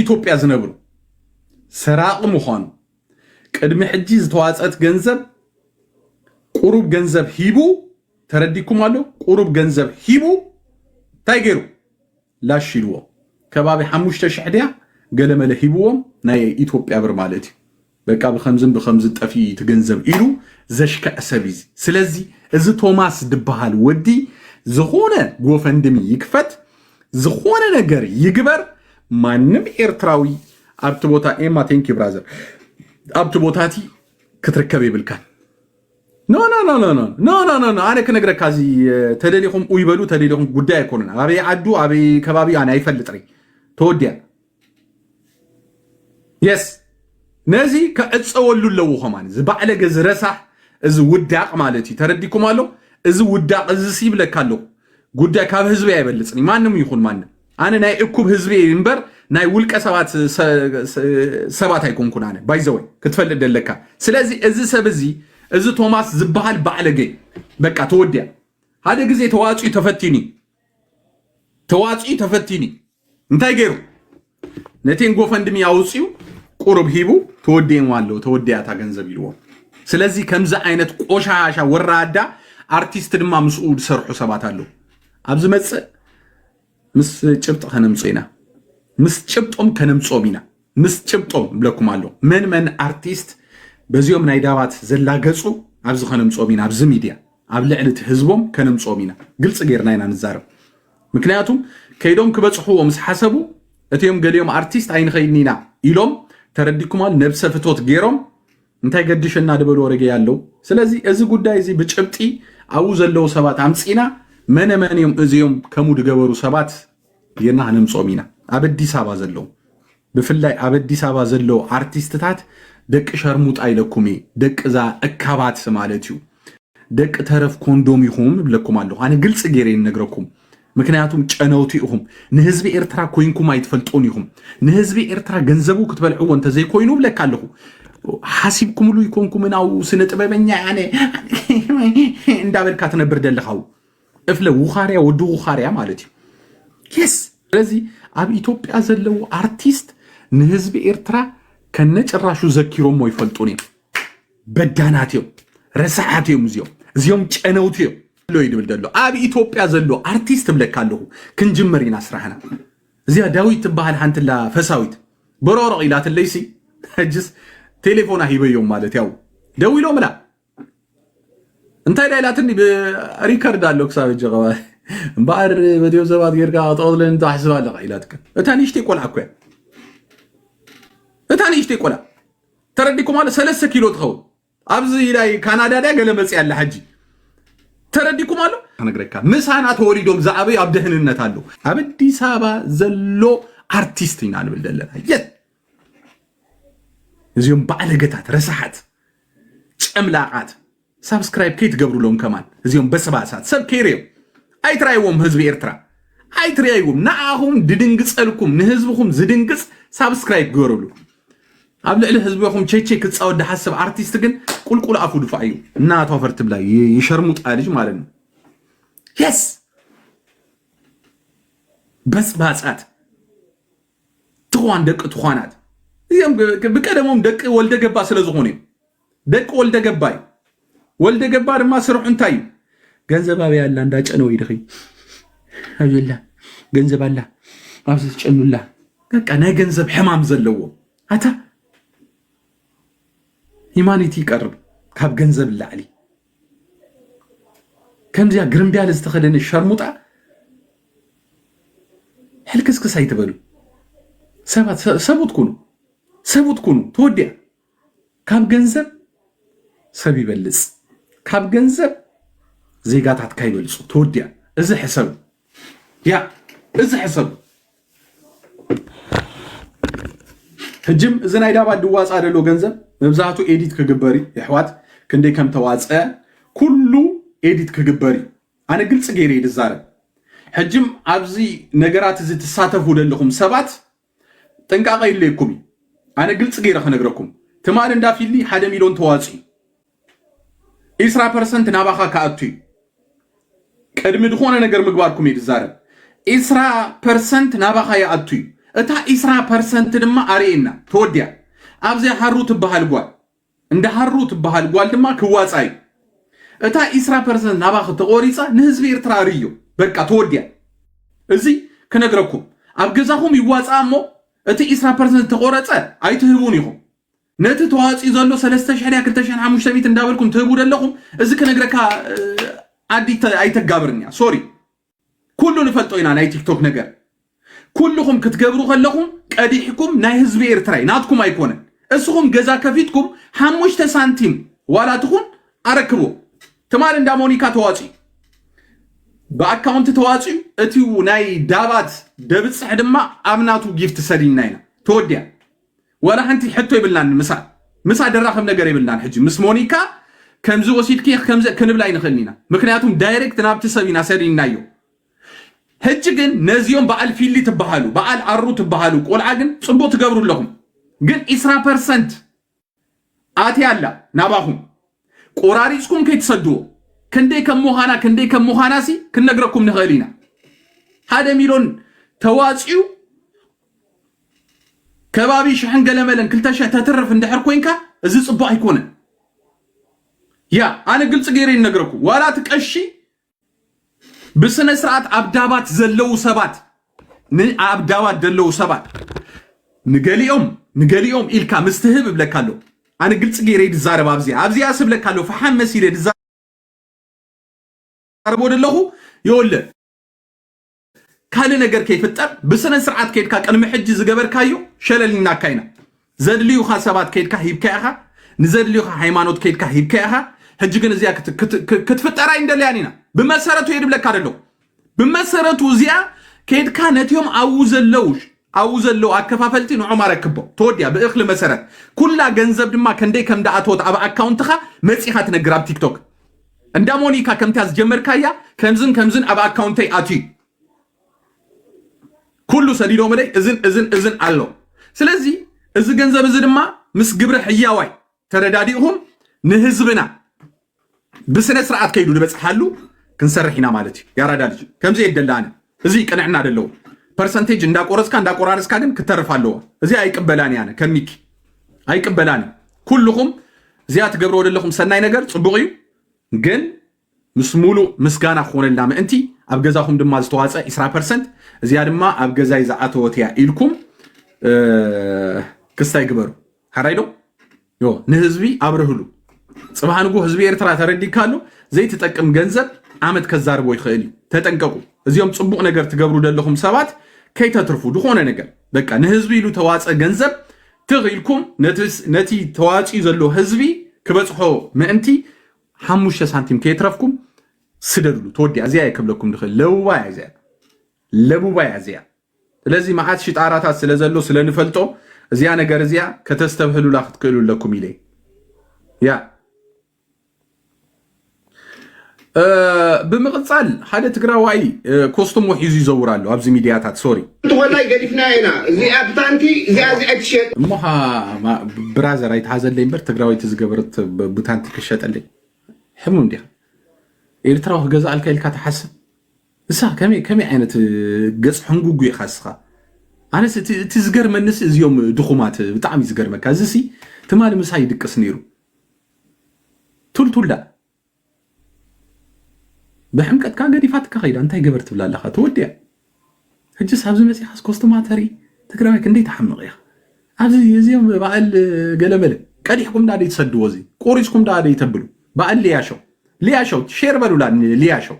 ኢትዮጵያ ዝነብሩ ሰራቂ ምዃኑ ቅድሚ ሕጂ ዝተዋፀት ገንዘብ ቁሩብ ገንዘብ ሂቡ ተረዲኩም ኣሎ ቁሩብ ገንዘብ ሂቡ እንታይ ገይሩ ላሽ ኢልዎ ከባቢ 5,000 ድያ ገለመለ ሂብዎም ናይ ኢትዮጵያ ብር ማለት እዩ በቃ ብከምዝ ጠፊ ትገንዘብ ኢሉ ዘሽከዕ ሰብ እዩ ስለዚ እዚ ቶማስ ድበሃል ወዲ ዝኾነ ጎፈንድሚ ይክፈት ዝኾነ ነገር ይግበር ማንም ኤርትራዊ ኣብቲ ቦታ ኤማ ቴንኪ ብራዘር ኣብቲ ቦታቲ ክትርከብ ይብልካን ኖ ኣነ ክነግረካ እዚ ተደሊኹም ይበሉ ተደሊኹም ጉዳይ ኣይኮኑን ኣበይ ዓዱ ኣበይ ከባቢ ኣነ ኣይፈልጥሪ ተወድያ የስ ነዚ ከዕፀወሉ ኣለዎ ኸማን እዚ ባዕለገ ዝረሳሕ እዚ ውዳቕ ማለት እዩ ተረዲኩም ኣሎ እዚ ውዳቕ እዚ ሲብለካ ኣሎ ጉዳይ ካብ ህዝቢ አይበልጽኒ ማንም ይኹን ማንም ኣነ ናይ እኩብ ህዝቢ እምበር ናይ ውልቀ ሰባት ኣይኮንኩን ኣነ ባይዘወይ ክትፈልጥ ደለካ ስለዚ እዚ ሰብ እዚ ቶማስ ዝበሃል ባዕለገ በቃ ተወድያ ሓደ ግዜ ተዋጽኡ ተፈቲኒ እንታይ ገይሩ ነቴን ጎፈንድሚ ያውጽዩ ቁርብ ሂቡ ተወድያታ ገንዘብ ይልዎ ስለዚ ከምዛ አይነት ቆሻሻ ወራዳ አርቲስት ድማ ምስኡ ሰርሑ ሰባት አሉ ኣብዚ መጽእ ምስ ጭብጥ ከነምጾይና ምስ ጭብጦም ከነምጾሚና ምስ ጭብጦም ብለኩም አሉ መን አርቲስት በዚዮም ናይ ዳባት ዘላገጹ ኣብዚ ከነምጾሚና ኣብዚ ሚድያ ኣብ ልዕልት ህዝቦም ከነምጾሚና ግልጽ ጌርና ኢና ንዛረብ ምክንያቱም ከይዶም ክበጽሕዎ ምስ ሓሰቡ እቲዮም ገሊዮም አርቲስት አይንኸይኒና ኢሎም ተረዲኩማል ነብሰ ፍቶት ጌሮም እንታይ ገድሽና ደበሎ ወረገ ያለው ስለዚህ እዚ ጉዳይ እዚ ብጭብጢ አው ዘለው ሰባት አምጺና መነመንዮም እዚዮም ከሙድ ገበሩ ሰባት የና ነምጾሚና አበዲስ አበባ ዘለው ብፍላይ አበዲስ አበባ ዘለው አርቲስትታት ደቅ ሸርሙጥ አይለኩሜ ደቅ ዛ እካባት ማለት እዩ ደቅ ተረፍ ኮንዶም ይሁም ብለኩም አለሁ አነ ግልጽ ጌሬ ነግረኩም ምክንያቱም ጨነውቲ ይሁም ንህዝቢ ኤርትራ ኮይንኩም አይትፈልጦን ይሁም ንህዝቢ ኤርትራ ገንዘቡ ክትበልዑ ወንተ ዘይ ኮይኑ ብለካለሁ حاسبكم لو يكونكم مناو سنة بمنيا يعني اندابل كاتنبر دلخاو افلا وخاريا ودو وخاريا مالتي يس لذي اب ኢትዮጵያ ዘለው አርቲስት ንህዝብ ኤርትራ ከነጭራሹ ዘኪሮም ወይ ፈልጦኒ በዳናቲው ረሳዓቲው እዚዮም ጨነውቲው ሎ ይድብል ደሎ اب ኢትዮጵያ ዘለው አርቲስት ብለካለሁ ክንጅመሪና ስራህና እዚያ ዳዊት ተባሃል አንተላ ፈሳዊት በሮሮ ኢላት ለይሲ እጅስ ቴሌፎና ሂበዮም ማለት ያው ደውሎ ምላ እንታይ ዳይላትኒ በሪከርድ አለው ክሳብ ጀቀባ ባር በዲዮ ዘባት ገርጋ አጣውለን ታሕስባለ ቃይላትከ እታኒሽቲ ቆላኩ እታኒሽቲ ቆላ ተረዲኩ ማለት 3 ኪሎ ተኸው አብዚ ላይ ካናዳ ዳ ገለመጽ ያለ ሐጂ ተረዲኩ ማለት ነግረካ ምሳና ተወሪዶም ዛአበ አብደህንነት አለው አበዲስ አበባ ዘሎ አርቲስት ይናል ብልደለና እዚዮም ባለገታት ረሳሐት ጨምላቃት ሰብስክራይብ ከይት ገብሩ ሎም ከማን እዚዮም በሰባሳት ሰብ ከይሬው አይትራይዎም ህዝብ ኤርትራ አይትራይዎም ናአሁም ድድንግጸልኩም ንህዝብኩም ዝድንግጽ ሰብስክራይብ ገሩሉ ኣብ ልዕሊ ህዝብኩም ቼቼ ክጻወድ ሐሰብ አርቲስት ግን ቁልቁል አፉ ድፋዩ እናቷ ፈርት ብላ ይሸርሙጣ ልጅ ማለት ነው yes በስባጻት ትዋን ደቅ ትዋናት ይም በቀደሙም ደቅ ወልደ ገባ ስለዝሆነ ደቅ ወልደ ገባ ድማ ስርሑ እንታይ ገንዘብ አበ ያለ እንዳጨነው ይድኺ አብላ ገንዘብ አለ አብስ ጨኑላ በቃ ናይ ገንዘብ ሕማም ዘለዎ አታ ሂማኒቲ ቀርብ ካብ ገንዘብ ላዕሊ ከምዚያ ግርምቢያል ዝተኸደነ ሸርሙጣ ሕልክስክስ አይተበሉ ሰቡት ኩኑ ተወድያ ካብ ገንዘብ ሰብ ይበልጽ ካብ ገንዘብ ዜጋታት ካይበልጹ ተወድያ እዚ ሕሰብ ህጅም እዚ ናይ ዳባ ድዋጻ ደሎ ገንዘብ መብዛቱ ኤዲት ክግበሪ ይሕዋት ክንደይ ከም ተዋጸ ኩሉ ኤዲት ክግበሪ አነ ግልጽ ገይረ ይዛረብ ህጅም ኣብዚ ነገራት እዚ ተሳተፉ ደልኩም ሰባት ጥንቃቄ ይለይኩም አነ ግልጽ ገይረ ከነግረኩም ተማን እንዳፊሊ 1 ሚሊዮን ተዋጺ 10% ናባኻ ካአቱ ቀድም ድኾነ ነገር ምግባርኩም ይዛረብ 10% ናባኻ ያአቱ እታ 10% ድማ አሪና ተወድያ ኣብዚ ሓሩ ትበሃል ጓል እንደ ሓሩ ትበሃል ጓል ድማ ክዋጻይ እታ 10% ናባኻ ተቆሪጻ ንህዝቢ ኤርትራ ርዩ በቃ ተወድያ እዚ ከነግረኩም ኣብ ገዛኹም ይዋጻሞ እቲ 10% ተቆረጸ አይትህቡን ይኹም ነቲ ተዋጺ ዘሎ 3250 እንዳበልኩም ትህቡ ደለኹም እዚ ከነግረካ አዲት አይተጋብርኛ ሶሪ ኩሉ ንፈልጦይና ናይ ቲክቶክ ነገር ኩልኩም ክትገብሩ ከለኹም ቀዲሕኩም ናይ ህዝቢ ኤርትራይ ናትኩም አይኮነ እስኹም ገዛ ከፊትኩም 5 ሳንቲም ዋላትኩም አረክቦ ተማል እንዳ ሞኒካ ተዋጺ በአካውንት ተዋጺ እቲው ናይ ዳባት ደብጽሕ ድማ አብናቱ ጊፍት ሰዲናይና ተወድያ ወላ አንተ ሕቶ ይብልናን ምሳ ደራኸም ነገር ይብልናን ሕጂ ምስ ሞኒካ ከምዚ ወሲድኪ ከምዚ ክንብላይ ንኽልኒና ምክንያቱም ዳይሬክት ናብቲ ሰቢና ሰዲናዮ هجن نزيوم بقال فيلي تبهالو بقال عرو تبهالو قول عجن صبو تقبروا لهم جن 10% آتي الله نباهم قراريسكم كي تصدوا كندي كم مهانا سي كنقرأكم نغالينا هذا ميلون توازيو كبابي شحن قلملن كل تشع تترف اندحر كوينكا ازي صبو يكون يا انا قلت غيري نقرأكم ولا تكشي بسنة سرعات عبدابات زلو سبات عبدابات دلو سبات نقاليهم إلكا مستهب بلكالو أنا قلت غيري دزارب أبزي أسب لكالو فحام مسيري دزارب ودلوه يقول له كالي نقر كيف التر بسنة سرعات كيف كاك أنا محجي زقبر كايو شلالينا كاينا زدليو خاسبات كيف كاهيب كاها نزدليو حيمانوت كيف كاهيب كاها هجيكن زيا كتفتر عند ليانينا بمسارته يرب لك كارلو بمسارته زيا كيد كانت يوم عوزلو أكفافلتي نعمر كبو توديا بإخل مسارات كلها جنزب دما كندي كم دعوت أبا أكاونتها مسيحات نجرب تيك توك عند مونيكا كم تاز جمر كايا كمزن أبا أكاونتي أتي كله سديدو ملي إذن الله سلزي إذا جنزب دما مس جبر حياوي ترداديهم نهزبنا بسنة سرعات كيدو بس حلو كنسرحينا مالتي يا رادالج كم زي الدلانه زي قنعنا دلو برسنتيج اندا قورسكا دم كترفالو زي ايقبلاني انا كميك ايقبلاني كلكم زيات قبروا لكم سناي نجر صبغيو جن مسمولو مسغانا خونلا ما انتي ابغزاكم دما زتواصا 10% زيا دما ابغزاي زعاتوتيا إلكم كستاي قبروا حرايدو يو نهزبي ابرهلو صباحنغو حزب ኤርትራ ተረዲካሉ ዘይት ተጠቅም ገንዘብ አመት ከዛርቦ ይخيل ተጠንቀቁ እዚያም ጽቡቅ ነገር ትገብሩ ደለኹም ሰባት ከይተትርፉ ድኾነ ነገር በቃ ነህዝቢ ኢሉ ተዋጸ ገንዘብ ትግልኩም ነቲ ተዋጪ ዘሎ ህዝቢ ክበጽሖ ምእንቲ 5 ሳንቲም ከይትረፍኩም ስደድሉ ተወዲ አዚያ ይከብለኩም ድخ ለቡባ ያዚያ ስለዚህ ማዓት ሽጣራታት ስለዘሎ ስለንፈልጦ እዚያ ነገር እዚያ ከተስተብህሉ ላክትከሉ ለኩም ኢለ ያ بمقصال هذا تقراوي كوستوم وحيز يزورالو ابز ميدياتات سوري والله قدفنا هنا زي ابتانتي زي اتشيت موها برازر ايت هذا اللي بر تقراوي تزغبرت بتانتي كشطلي حمو اندي ኤርትራው ገዛል ከልካ ተሐስብ እሳ ከመይ አይነት ገጽ ሕንጉጉ ይخስኻ አነስ ትዝገር መንስ እዚዮም ድኹማት በጣም ይዝገር መካ እዚሲ ተማል ምሳይ ድቅስ ነይሩ ቱልቱላ بحمكت كان قد يفاتك خير انت قبرت بلا لخا توديا هجس حبز مسيح كوستوماتري تقراك اندي تحمق يا حبز يزيم بعل قلمل قد يحكم دادي يتصدوا زي قوريسكم دادي يتبلوا بعل لياشو شير بلو لا لياشو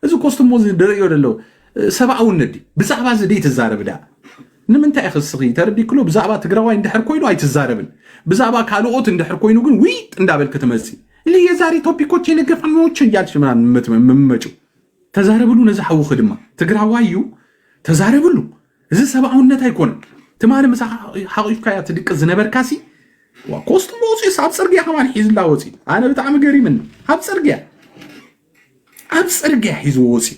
اذا كوستوموز دريو دلو سبعو ندي بزعبا زدي تزارب دا نمنت اخصخي تردي كله بزعبا تقراواي اندحر كوينو اي تزاربن بزعبا كالوت اندحر كوينو كن ويت اندابل كتمسي اللي يزاري توبيكوتش ينقف عنوش يالش من ممجو تزاربلو نزحو خدمة تقراوايو تزاربلو إذا سبعون نتا يكون تماري مسا حقيقة كايا تدق الزنبر كاسي وكوستو موسي ساب سرقيا كمان حيز اللاوسي أنا بتعمل قري منه هاب سرقيا حيز ووسي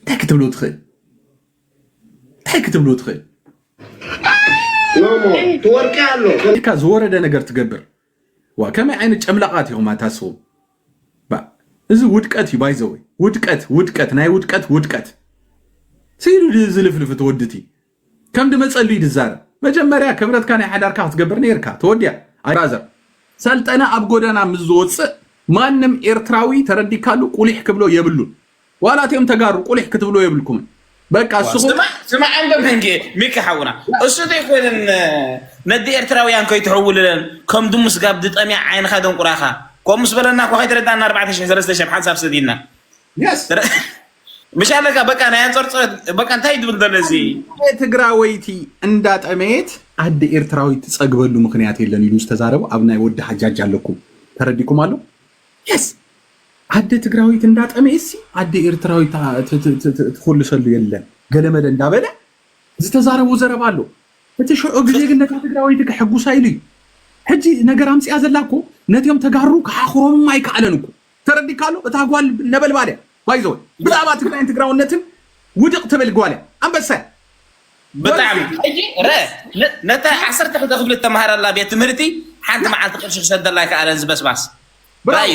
تكتب له تخيل ماما توركي له كا زورة ده نقر تقبر وكما عينك أملاقات يوم تاسو با إذا ودكت يبايزوي ودكت ناي ودكت سيرو دي زلفلف تودتي كم دم تصلي دزار مجمريا كبرت كان يحدار كاف تقبر نيركا توديا ايرازر سلطنا ابغودنا مزوص مانم ኤርትራዊ ተረዲካሉ ቁሊህ ክብሎ የብሉ ዋላቴም ተጋሩ ቁሊህ ክትብሎ የብልኩም በቃ እሱ ስማ አንደም እንጂ ሚከሐውና እሱ ደይኮን ነዲ ኤርትራውያን ከይትحولለን ከም ድሙስ ጋብ ድጠሚያ ዓይንኻ ደንቁራኻ ቆምስ በለና ኮ ከይትረዳና 4000 حساب سدينا يس مش على بقى انا انصرص بقى انت يدبل دلزي ትግራወይቲ እንዳጠመት አድ ኤርትራዊ ተጸግበሉ ምክንያት የለን ይሉስ ተዛረቡ አብናይ ወደ ሐጃጅ አለኩ ተረዲኩም አሉ يس አድ ትግራወይቲ እንዳጠመሲ አድ ኤርትራዊ ተخلሰሉ የለን ገለመደ እንዳበለ ዝተዛረቡ ዘረባሉ እትሽዑ ግዜ ግን ትግራወይቲ ከሐጉስ አይሉ ሕጂ ነገር አምጽ ያዘላኮ ነትዮም ተጋሩ ከአኽሮም ማይካለንኩ ተረዲካሉ እታጓል ነበልባለ ባይዞ ብዛዕባ ትግራይነትን ውድቕ ትብል ጓልያ ኣንበሳ ብጣዕሚ እጂ ነታ 12 ክፍሊ ተማሃራላ ቤት ትምህርቲ ሓንቲ መዓልቲ ቅርሺ ክሰደላ ይከኣለን ዝበስባስ ራእዩ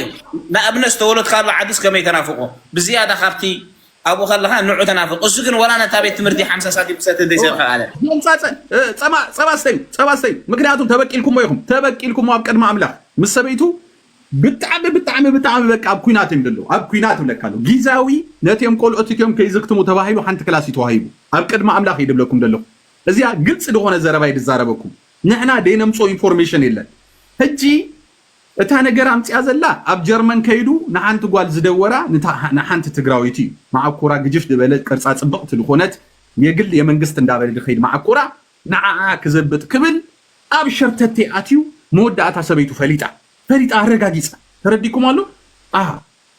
ንኣብነት ዝተወለድ ካሉ ዓዲስ ከመይ ተናፍቆ ብዝያዳ ካብቲ ኣብኡ ከለካ ንዑ ተናፍቅ እሱ ግን ወላ ነታ ቤት ትምህርቲ 50 ሳንቲም ክሰት ዘይሰርሕ ኣለ ፀባስተይ ምክንያቱም ተበቂልኩሞ ኢኹም ተበቂልኩሞ ኣብ ቀድሚ ኣምላኽ ምስ ሰበይቱ ብጣዕሚ በቃ ኣብ ኩናት እዮም ደሎ ኣብ ኩናት ብለካሉ ጊዛዊ ነትዮም ቆልኦት እትዮም ከይዝክትሙ ተባሂሉ ሓንቲ ክላስ ተዋሂቡ ኣብ ቀድሚ ኣምላኽ ይድብለኩም ደሎ እዚኣ ግልጽ ዝኾነ ዘረባ ይድዛረበኩም ንሕና ደይነምፆ ኢንፎርሜሽን የለን ሕጂ እታ ነገር ኣምፅያ ዘላ ኣብ ጀርመን ከይዱ ንሓንቲ ጓል ዝደወራ ንሓንቲ ትግራዊት እዩ ማዕኩራ ግጅፍ ዝበለ ቅርፃ ፅብቕቲ ዝኾነት የግል የመንግስት እንዳበለ ድኸይድ ማዕኩራ ንዓዓ ክዘብጥ ክብል ኣብ ሸርተቴ ኣትዩ መወዳእታ ሰበይቱ ፈሊጣ ኣረጋጊፃ ተረዲኩም ኣሎ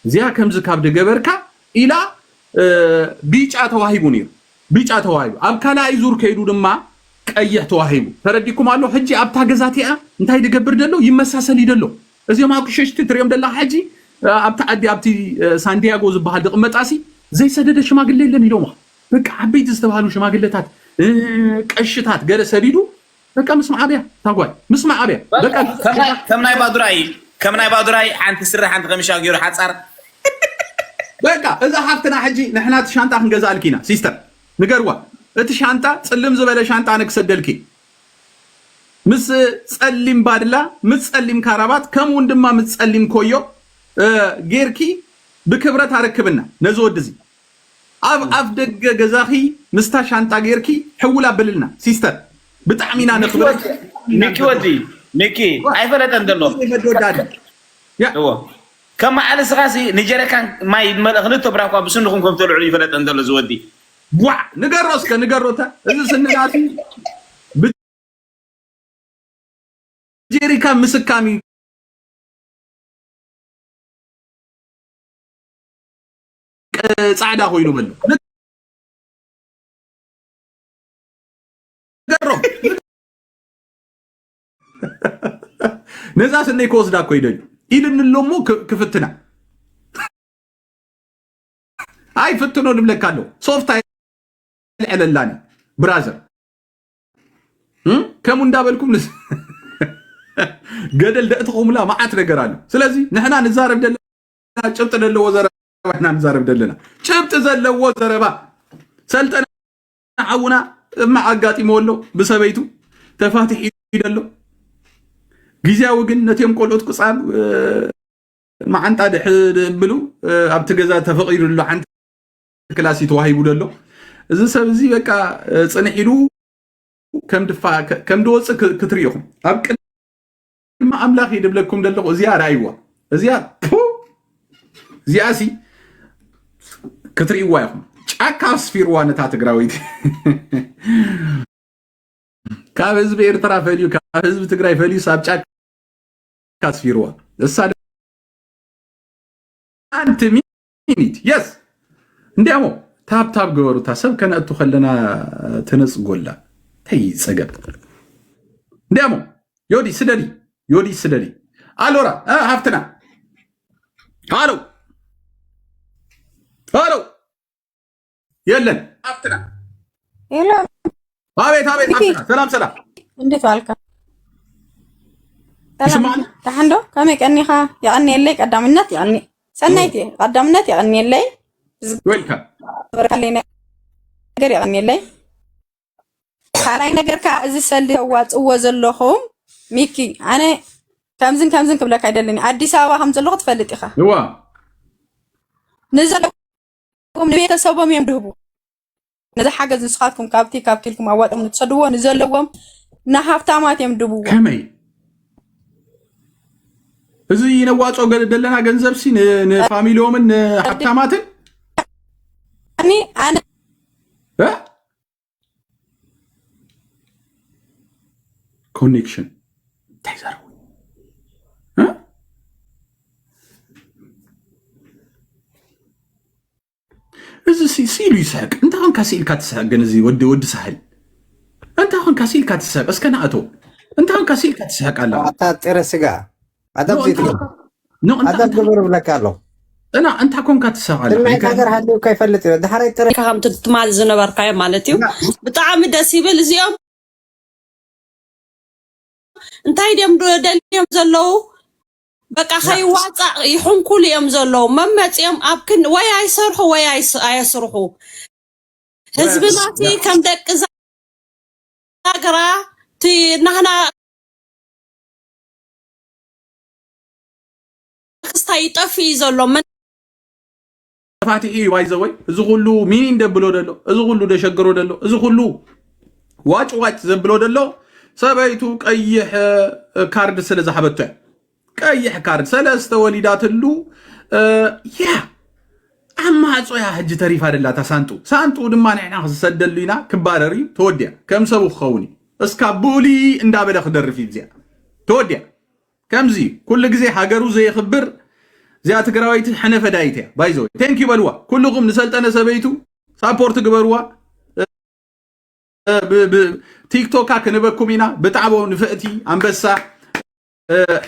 እዚኣ ከምዚ ካብ ደገበርካ ኢላ ቢጫ ተዋሂቡ ነይሩ ቢጫ ተዋሂቡ ኣብ ካልኣይ ዙር ከይዱ ድማ ቀይሕ ተዋሂቡ ተረዲኩም ኣሎ ሕጂ ኣብታ ገዛቲኣ እንታይ ድገብር ደሎ ይመሳሰል ይደሎ እዚኦም ኣቁሸሽቲ ትሪኦም ደላ ሕጂ ኣብታ ዓዲ ኣብቲ ሳንዲያጎ ዝበሃል ድቕመጣሲ ዘይሰደደ ሽማግለ የለን ኢሎማ በቃ ዓበይቲ ዝተባሃሉ ሽማግለታት ቀሽታት ገለ ሰዲዱ በቃ ምስማዕ ኣብያ ታጓይ ምስማዕ ኣብያ በቃ ከም ናይ ባዱራይ ሓንቲ ስረ ሓንቲ ቀምሻ ገይሩ ሓፃር በቃ እዛ ሓፍትና ሕጂ ንሕና እቲ ሻንጣ ክንገዛእልኪና ሲስተር ንገርዋ እቲ ሻንጣ ፅልም ዝበለ ሻንጣ ንክሰደልኪ ምስ ፀሊም ባድላ ምስ ፀሊም ካራባት ከምኡውን ድማ ምስ ፀሊም ኮዮ ጌርኪ ብክብረት ኣረክብና ነዚ ወዲ እዚ ኣብ ኣፍ ደገ ገዛኺ ምስታ ሻንጣ ጌርኪ ሕውል ኣበልልና ሲስተር ብጣዕሚ ኢና ንኽብረት ሚኪ ወዲ ሚኪ ኣይፈለጠን ዘሎ ከም ማዓልስኻሲ ንጀረካን ማይ መልእ ክልተ ብራኳ ብስንኹም ከም ተልዕሉ ይፈለጠን ዘሎ ዝወዲ ዋ ንገሮ እስከ ንገሮታ እዚ ስንናቱ ብጀሪካ ምስካሚ ጻዕዳ ኮይኑ በሎ ንገሮ ነዛ ስነይ ከወስዳ እኮ ይደዩ ኢልንሎሞ ክፍትና ኣይ ፍትኖ ንብለካሎ ሶፍት ልዕለላኒ ብራዘር ከምኡ እንዳበልኩም ገደል ደእትኹምላ መዓት ነገር ኣሎ ስለዚ ንሕና ንዛረብ ደለና ጭብጢ ዘለዎ ዘረባ ንሕና ንዛረብ ደለና ጭብጢ ዘለዎ ዘረባ ሰልጠና ዓውና እማ ኣጋጢሞ ኣሎ ብሰበይቱ ተፋቲሕ ይደሎ ጊዜያዊ ግን ነትዮም ቆልኦት ቁፃብ ማዓንጣ ድሕብሉ ኣብቲ ገዛ ተፈቒዱሉ ሓንቲ ክላስ ተዋሂቡ ደሎ እዚ ሰብ እዚ በቃ ፅንሕ ኢሉ ከም ድወፅእ ክትሪኢኹም ኣብ ቅድሚ ኣምላኽ ይድብለኩም ደለኹ እዚኣ ራእይዋ እዚኣ ሲ ክትሪእዋ ኢኹም ጫካ ኣስፊርዋ ነታ ትግራዊት ካብ ህዝቢ ኤርትራ ፈልዩ ካብ ህዝቢ ትግራይ ፈልዩ ኣብ ጫካ ኣስፊርዋ እሳ ኣንቲ ሚኒት የስ እንዲያሞ ታብታብ ገበሩታ ሰብ ከነእቱ ከለና ትነፅጎላ ተይ ፀገብ እንዲያሞ ዮዲ ስደዲ ኣሎራ ሃፍትና ሃሎ የለን ሃፍትና ሄሎ አቤት ሃፍትና ሰላም እንዴት ዋልካ ተሓንዶ ከመይ ቀኒኻ ይቐኒየለይ ቀዳምነት ይቐኒ ሰናይቲ ቀዳምነት ይቐኒየለይ ዌልካም በርካለይ ነገር ይቐኒየለይ ካልኣይ ነገርካ እዚ ሰልዲ ተዋፅዎ ዘለኹም ሚኪ ኣነ ከምዝን ክብለካ ኣይደለኒ ኣዲስ ኣበባ ከም ዘለኹ ትፈልጥ ኢኻ እዋ ንዘለዎም ንቤተሰቦም እዮም ድህቡ ነዚ ሓገዝ ንስኻትኩም ካብቲ ኢልኩም ኣዋጥም ንትሰድዎ ንዘለዎም ንሃብታማት እዮም ድህብዎ ከመይ እዚ ይነዋፆ ደለና ገንዘብ ሲ ንፋሚሊዮምን ንሃብታማትን ኣነ ኮኔክሽን ታይዛሩ እዚ ሲሉ ይስሕቅ እንታ ኾንካ ሲኢልካ ትስሕቅ ግን እዚ ወዲ ሳህል እንታ ኾንካ ሲኢልካ ትስሕቅ እስከ ናእቶ እንታ ኾንካ ሲኢልካ ትስሕቅ ኣላ ኣታ ጥረ ስጋ ኣዳብ ዘይትገ ኣዳብ ገበሩ ብለካ ኣሎ انت كون كتسغل ما يقدر هادو كيفلت دحري ترى كم تتمال زنبر كاي مالتيو بطعم دسيبل زيوم انتي ديم دليم زلو بقى خي واصع يحون كل يوم زلو ممصيم ابكن ويا يسرحوا ويا يسرحوا حزبناتي كم دق زاغرا تي نحنا خستاي طفي زلو من فاتي اي واي زوي ازو كله مين يندبلو دلو ازو كله دشغرو دلو ازو كله واጭ زبلو دلو سبايتو قيح كارد سلازحبتو قيح كارد سلاسته وليداتلو يا اما صويا حج تريف አይደላ ታሳንጡ ሳንጡ ድማ ነና ዝሰደሉና ክባረሪ ተወዲያ ከም ሰው ኸውኒ እስካቡሊ እንዳበለ خدرف ይዚያ ተወዲያ ከምዚ ኩሉ ግዜ ሀገሩ ዘይخبر ዚያ ትግራዋይት حنفه ዳይትያ ባይዞ ቴንክ ዩ በልዋ ኩሉኩም ንሰልጠነ ሰበይቱ ሳፖርት ግበርዋ ቲክቶክ ከነበኩሚና በጣባው ንፈእቲ አንበሳ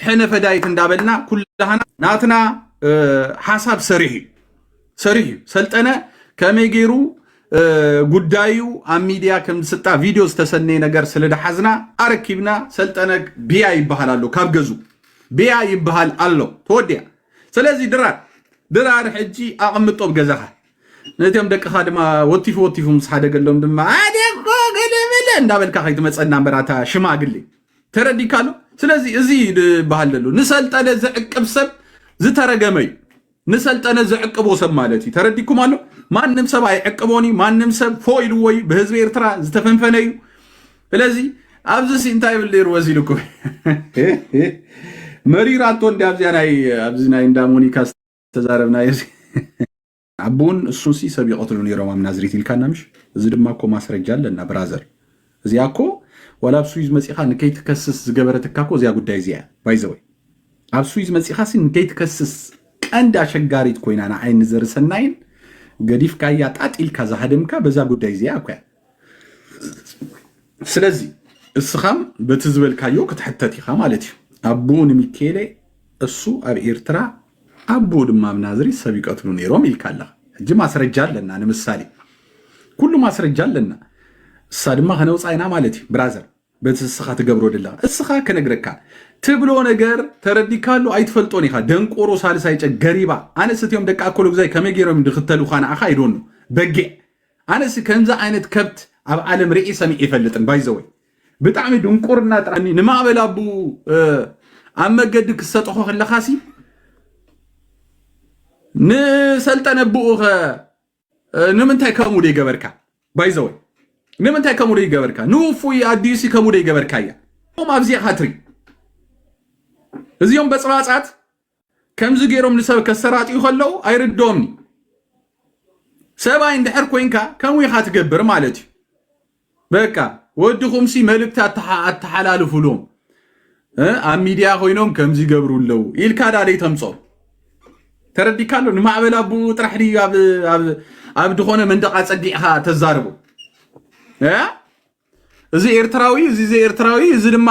حنفه ዳይት እንዳበልና ኩላሃና ናትና ሐሳብ ሰሪህ ሰልጠነ ከመጌሩ ጉዳዩ አሚዲያ ከምስጣ ቪዲዮስ ተሰነ ነገር ስለደሐዝና አረኪብና ሰልጠነ ቢያ ይባላሉ ካብገዙ ቢያ ይባል አሎ ተወዲያ ስለዚህ ድራር ሕጂ አቅምጦብ ገዛኻ ነቴም ደቅኻ ድማ ወቲፉ ምስሓደገሎም ድማ አደቆ ገደመለ እንዳበልካ ኸይት መጸና በራታ ሽማግሌ ተረዲካሉ ስለዚህ እዚ ባህለሉ ንሰልጠነ ዝዕቅብ ሰብ ዝተረገመይ ንሰልጠነ ዝዕቅቦ ሰብ ማለት ተረዲኩም አሎ ማንም ሰብ አይዕቅቦኒ ማንም ሰብ ፎይል ወይ በህዝብ ኤርትራ ዝተፈንፈነዩ ስለዚህ አብዚ እንታይ ብለር ወዚልኩ መሪራቶ እንዲያብዚያናይ አብዚናይ እንዳሞኒካ ተዛረብና ይዚ አቡን እሱሲ ሰብ ይቀትሉ ነው ማምናዝሪት ይልካናምሽ እዚ ድማኮ ማስረጃ አለና ብራዘር እዚያኮ ወላብሱይዝ መጽኻ ንከይት ከስስ ዝገበረትካኮ እዚያ ጉዳይ እዚያ ባይዘወይ አብሱይዝ መጽኻሲ ንከይት ከስስ ቀንድ አሸጋሪት ኮይናና አይን ዘርሰናይን ገዲፍ ካያ ጣጢል ካዛሃደምካ በዛ ጉዳይ እዚያ አኳ ስለዚህ እስኻም በትዝበልካዮ ከተሐተቲኻ ማለት አቡን ሚኬሌ እሱ አብ ኤርትራ አቡ ድማ ምናዝሪት ሰብ ይቀትሉ ነው ይልካላ እጅ ማስረጃ አለና ለምሳሌ ሁሉ ማስረጃ አለና ሳድማ ኸነውጻይና ማለት ብራዘር በትስኻ ተገብሮ ደላ እስኻ ከነግረካ ትብሎ ነገር ተረዲካሉ አይትፈልጦን ይኻ ደንቆሮ ሳልሳይ ጨ ገሪባ አነስተዮም ደቃ ኮሎ ግዛይ ከመጌሮም ድኽተሉ ኻና አኻ አይዶን በጌ አነስ ከንዛ አይነት ከብት አብ ዓለም ርኢ ሰሚ ይፈልጥን ባይዘወይ በጣም ድንቆርና ጥራኒ ንማበላቡ አመገድ ክሰጠኹ خلኻሲ ንሰልጠነብኡኸ ንምንታይ ከሙደ ይገበርካ ባይዘወይ ንምንታይ ከሙደ ይገበርካ ንፉይ አዲሲ ከሙደ ይገበርካያ ማብዚ ኻትሪ እዚዮም በጽባጻት ከምዝ ገይሮም ንሰብ ከሰራጥ ይኸለው አይርዶምኒ ሰባይ እንድሕር ኮይንካ ከምዊ ኻ ትገብር ማለት በቃ ወድኹምሲ መልእክት አተሓላልፉሎም ኣብ ሚዲያ ኮይኖም ከምዚ ገብሩለው ኢልካዳ ላይ ተምጾ ተረዲካሎ ንማዕበላቡ ጥራሕዲ ኣብ ድኾነ መንደቃ ጸዲዕኻ ተዛርቡ እዚ ኤርትራዊ እዚ ኤርትራዊ እዚ ድማ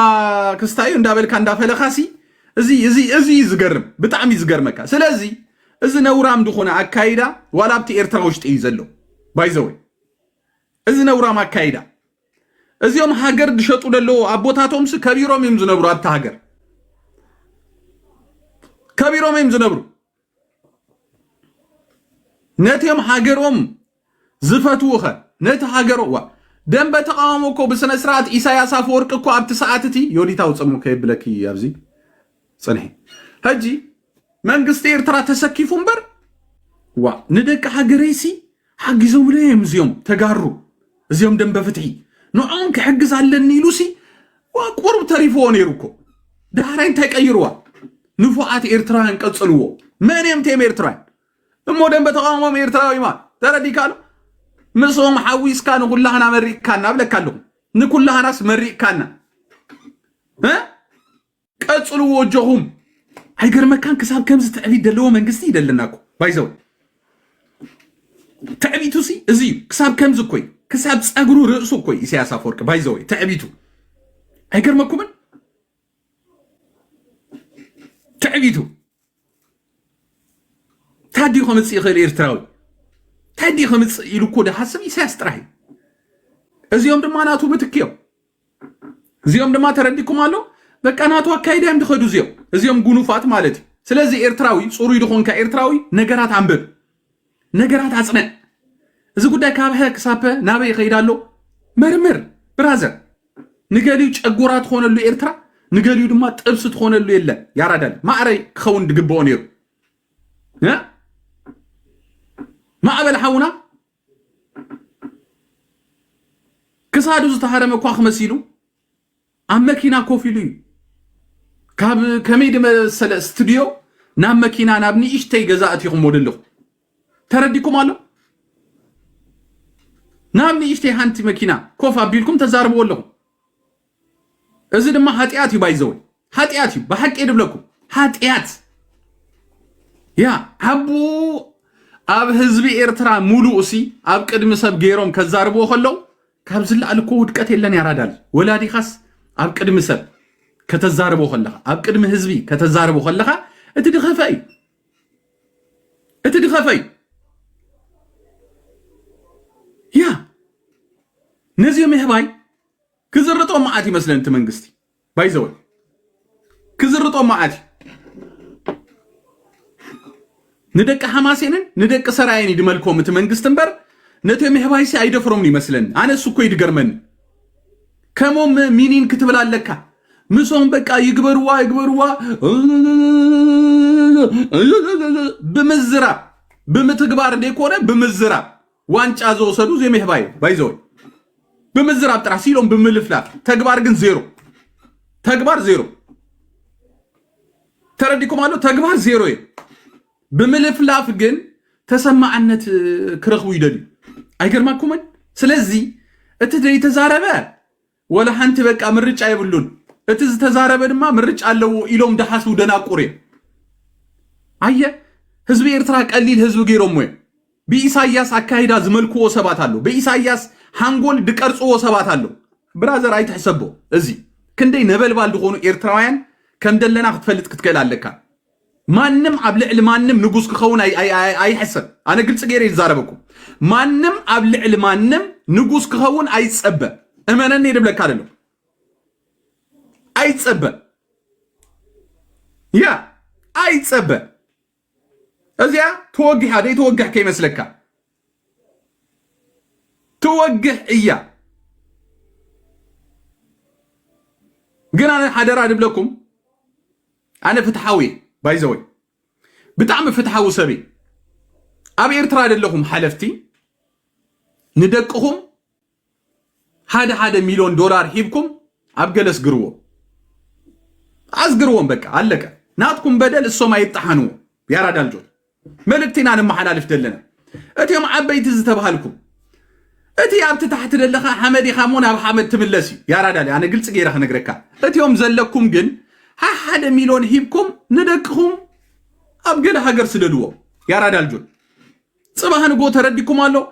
ክስታዩ እንዳበልካ እንዳፈለኻሲ እዚ ዝገርም ብጣዕሚ ዝገርመካ ስለዚህ እዚ ነውራም ድኾነ አካይዳ ዋላብቲ ኤርትራ ውሽጢ እዩ ዘሎ ባይዘወይ እዚ ነውራም አካይዳ እዚኦም ሃገር ድሸጡ ደሎ አቦታቶምስ ከቢሮም እዮም ዝነብሩ አብታ ሃገር ከቢሮም እዮም ዝነብሩ ነትዮም ሃገሮም ዝፈትውኸ ነቲ ሃገሮዋ ደንበ ተቃውሞኮ በስነ ስርዓት ኢሳያስ አፈወርቅ እኮ አብቲ ሰዓትቲ ዮዲታው ጽሙ ከይብለኪ ያብዚ ጽንሄ ሀጂ መንግስት ኤርትራ ተሰኪፉ እምበር ዋ ንደቅ ሃገሬሲ ሓጊዞ ብለም እዚዮም ተጋሩ እዚዮም ደንበ ፍትሒ ንዖም ክሕግዝ ኣለኒ ኢሉሲ ቁርብ ተሪፎ ነይሩኮ ዳህራይ እንታይ ቀይርዋ ንፉዓት ኤርትራውያን ቀጽልዎ መንም ቴም ኤርትራውያን እሞ ደንበ ተቃውሞም ኤርትራዊ ማ ተረዲካሉ ምስኦም ሓዊስካ ንኩላህና መሪእካና ብለካለኹም ንኩላህናስ መሪእካና ቀጽልዎ ወጀኹም አይገርመካን ክሳብ ከምዝ ትዕቢት ደለዎ መንግስቲ ይደልናኮ ባይዘው ትዕቢቱሲ እዚ ክሳብ ከምዝ ኮይ ክሳብ ጸጉሩ ርእሱ ኮይ ኢሳያስ አፈወርቅ ባይዘው ትዕቢቱ አይገርመኩምን ትዕቢቱ تادي خمس يخيل إيرتراوي تادي خمس يلوكو ده حسب إساس تراهي أزيوم دم أنا تو بتكيو زيوم دم ترديكم مالو بك أنا تو كايدا هم دخلوا زيوم جنوفات مالتي سلازي إيرتراوي صوري يدخون كإيرتراوي نجارات عنبب نجارات عصنا إذا كنت كابها كسابة نبي خيدالو مرمر برازر نقاليوش أجورات خون اللي إيرترا نقاليو دم تبسط خون اللي إلا يا رجال ما أري خون دقبونير ها ما قبل حونا كسادو زتحرم كواخ مسيلو عم مكينا كوفيلو كميد مسألة استوديو نام مكينا نابني إيش تي جزاتيهم موديلو ترديكم على نابني إيش تي هانتي مكينا كوفا بيلكم تزاربوا لهم إذا ما هاتياتي بايزوي هاتياتي بحق إيد بلكم هاتيات يا أبو أب حزب إيرترا مولوسي أب قدم سب غيرهم كزاربو خلو كابزل الكو ودقت يلن يرادال ولادي خاص أب قدم سب كتزاربو خلها أب قدم حزبي كتزاربو خلها اتدخفي يا نزيو مهباي كزرطو معاتي مثلا انت منغستي بايزوي كزرطو معاتي ندق حماسينن ندق سرايني دملكم تمنغستنبر نتي مهبايسي ايدفرومني مثلا انا سوكو يدغرمن كموم مينين كتبلالكا مسون بقى يغبروا بمزرا بمتغبار ديكوره بمزرا وانچا زوسدو زي مهباي بايزوي بمزرا تراسيلون بملفلاف تغبار ግን زيرو تغبار زيرو ترديكم قالوا تغبار زيرو بملفلاف ግን ተሰማዕነት ክረኽቡ ይደልዩ አይገርማኩምን ስለዚህ እትደይ ተዛረበ ወላ ሓንቲ በቃ ምርጫ ይብሉን እትዝ ተዛረበ ድማ ምርጫ አለው ኢሎም ደሐሱ ደናቁሬ አየ ህዝብ ኤርትራ ቀሊል ህዝብ ገይሮም ወይ በኢሳያስ አካሂዳ ዝመልኩ ወሰባት አለው በኢሳያስ ሃንጎል ድቀርጾ ወሰባት አለው ብራዘር አይተሐሰቦ እዚ ክንደይ ነበልባል ድኾኑ ኤርትራውያን ከምደለና ክትፈልጥ ክትከላለካ ማንም አብልዕል ማንም ንጉስ ክኸውን አይሐሰብ አነ ግልጽ ገይሬ ይዛረበኩም ማንም አብልዕል ማንም ንጉስ ክኸውን አይጸበ እመነን ይደብለካ አይደለም አይጸበ ያ አይጸበ እዚያ ተወግህ አደ ተወግህ ከይመስለካ ተወግህ እያ ግን አነ ሐደራ ድብለኩም አነ ፍትሐዊ بايزوي بتعمل فتحه وسبي اب ايرترا አይደለሁም حلفتي ندقهم هذا مليون دولار هيبكم اب جلس غرو ازغروم بقى علق ناتكم بدل السما يطحنوا يا رادالجو ملكتنا انا محلالف دلنا اتيوم عبيت زتبهلكم اتي ابت تحت دلخه حمدي خامون اب حمد تملسي يا رادالي انا قلت غيره نغركا اتيوم زلكم جن هذا مليون هيبكم ندقهم أبقى هاجر سددوه يا رجال جون صباحا نقول ترديكم الله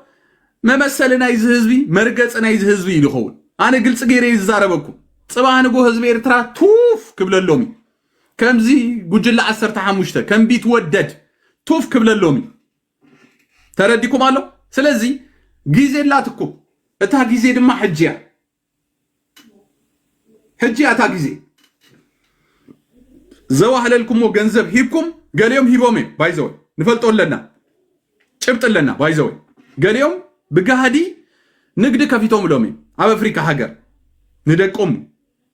ما مثلنا يزهزبي مرقصنا يزهزبي لخول أنا قلت غير يزاربكم صباحا نقول هزبي إرترا توف قبل اللومي كم زي قجل عسر تحمشته كم بيت ودد توف قبل اللومي ترديكم الله سلازي جيزي لا تكو اتا جيزي دما حجيا تا جيزي زواهل لكم وجنزب هيبكم قال يوم هيبومي بايزوي نفلطون لنا شبط لنا بايزوي قال يوم بقهدي نقد كفيتهم لومي على افريكا حجر ندقهم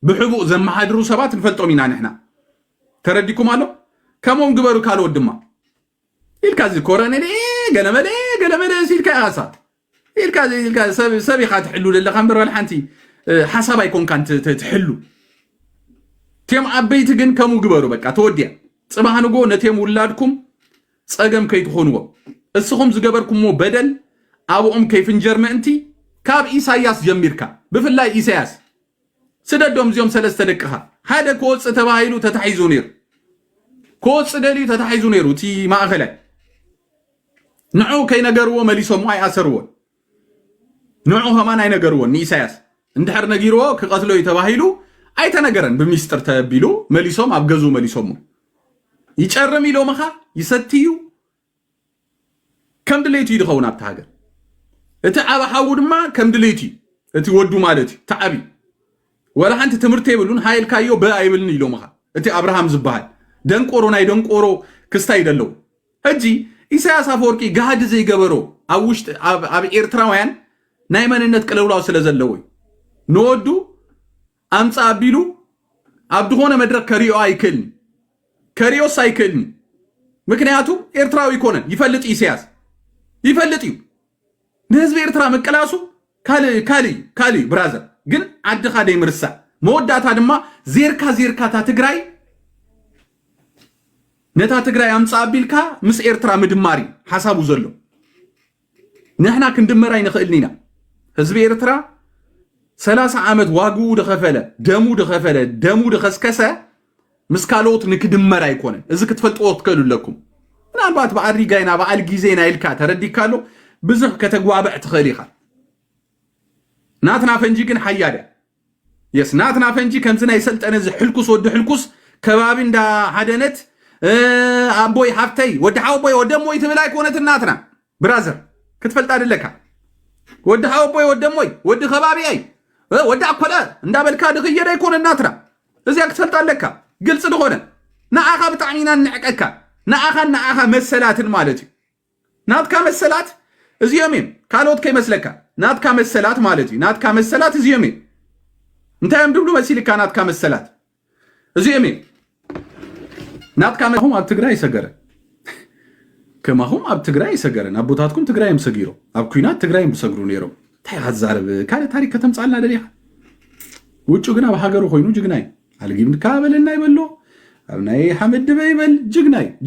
بحبوق زي ما حضروا سبات نفلطوا منا نحن ترديكم قالوا كمون قبروا كالو الدما الكازي كورونا قلمه سيلكا اسا الكازي سبي خات حلو لله خمر الحنتي حسب يكون كانت تحلو تيم عبيت جن كمو قبروا بقى توديا صباحا نقول نتيم ولادكم صقم كي تخونوا السخم زقبركم مو بدل ابو كيف نجرم انتي كاب إيساياس جميركا بفلاي إيساياس سددهم زيوم سلسة دقها هذا كوتس تباهيلو تتحيزونير كوتس دليو تتحيزونيرو تي ما أخلاي نعو كي نقروا مليسو معي أسروا نعو همان اي نقروا نيساياس اندحر نقيروا كقتلو يتباهيلو اي تنقرن بميستر تبيلو مليسوم أبقزو مليسومو يجرم يلو مخا يستيو كم دليتي يدخون ابت هاجر اتعب حاول ما كم دليتي اتي ودو مالتي تعبي ولا انت تمرتي يبلون هاي الكايو با يبلني لومها اتي ابراهام زبال دنقورو ناي دنقورو كستا يدلو هجي ኢሳያስ አፈወርቂ ጋድ ዘይ ገበሮ አውሽት አብ ኤርትራውያን ናይ መንነት ቀለውላው ስለዘለወ ንወዱ አምጻ ቢሉ አብዱ ሆነ መድረክ ከሪዮ አይከልኒ ከሪዮ ሳይከልኒ ምክንያቱም ኤርትራዊ ኮነ ይፈልጥ ኢሳያስ ይፈልጥ ንህዝብ ኤርትራ መቀላሱ ካሊ ብራዘር ግን አድኻ ደይ ምርሳ መወዳታ ድማ ዜርካ ትግራይ ነታ ትግራይ አምጻ ቢልካ ምስ ኤርትራ ምድማሪ ሐሳቡ ዘሎ ንሕና ክንድመራይ ንኽእልኒና ህዝቢ ኤርትራ 30 ዓመት ዋጉ ደኸፈለ ደሙ ደኸስከሰ ምስ ካልኦት ንክድመር አይኮነን እዚ ክትፈልጥዎ ትከሉለኩም ምናልባት በአሪ ጋይና በአል ጊዜና ኢልካ ተረዲካሎ ብዙሕ ከተግባብዕ ትኽእል ኢኻ ናትና ፈንጂ ግን ሓያደ የስ ናትና ፈንጂ ከምዚ ናይ ሰልጠነ ዝሕልኩስ ወዲ ሕልኩስ ከባቢ እንዳ ሓደነት አቦይ ሀብተይ ወደ ሐውቦይ ወደሞይ ትብላይ ኮነት እናትና ብራዘር ክትፈልጥ አይደለካ ወደ ሐውቦይ ወደሞይ ወደ ከባቢይ ወደ አኮለ እንዳበልካ ድግየደ ይኮን እናትና እዚያ ክትፈልጣለካ ግልጽ ድሆነ ናአኻ ብጣዕሚና ንዕቀካ ናአኻ መሰላትን ማለት ናትካ መሰላት እዚየሜን ካልኦት ከይመስለካ ናትካ መሰላት ማለት ናትካ መሰላት እዚየሜን እንታይም ድብሉ መሲልካ ናትካ መሰላት እዚየሜን ናትካ ማሁም አብ ትግራይ ሰገረ ከማሁም አብ ትግራይ ሰገረን አቦታትኩም ትግራይም ሰጊሮ አብ ኩናት ትግራይም ሰግሩ ነይሮ ታይ ሐዛርብ ካለ ታሪክ ከተምጻልና ደሊያ ውጭ ግና በሀገሩ ሆይኑ ጅግናይ አልጊም ካበልና ይበሎ አብናይ ሐመድ በይበል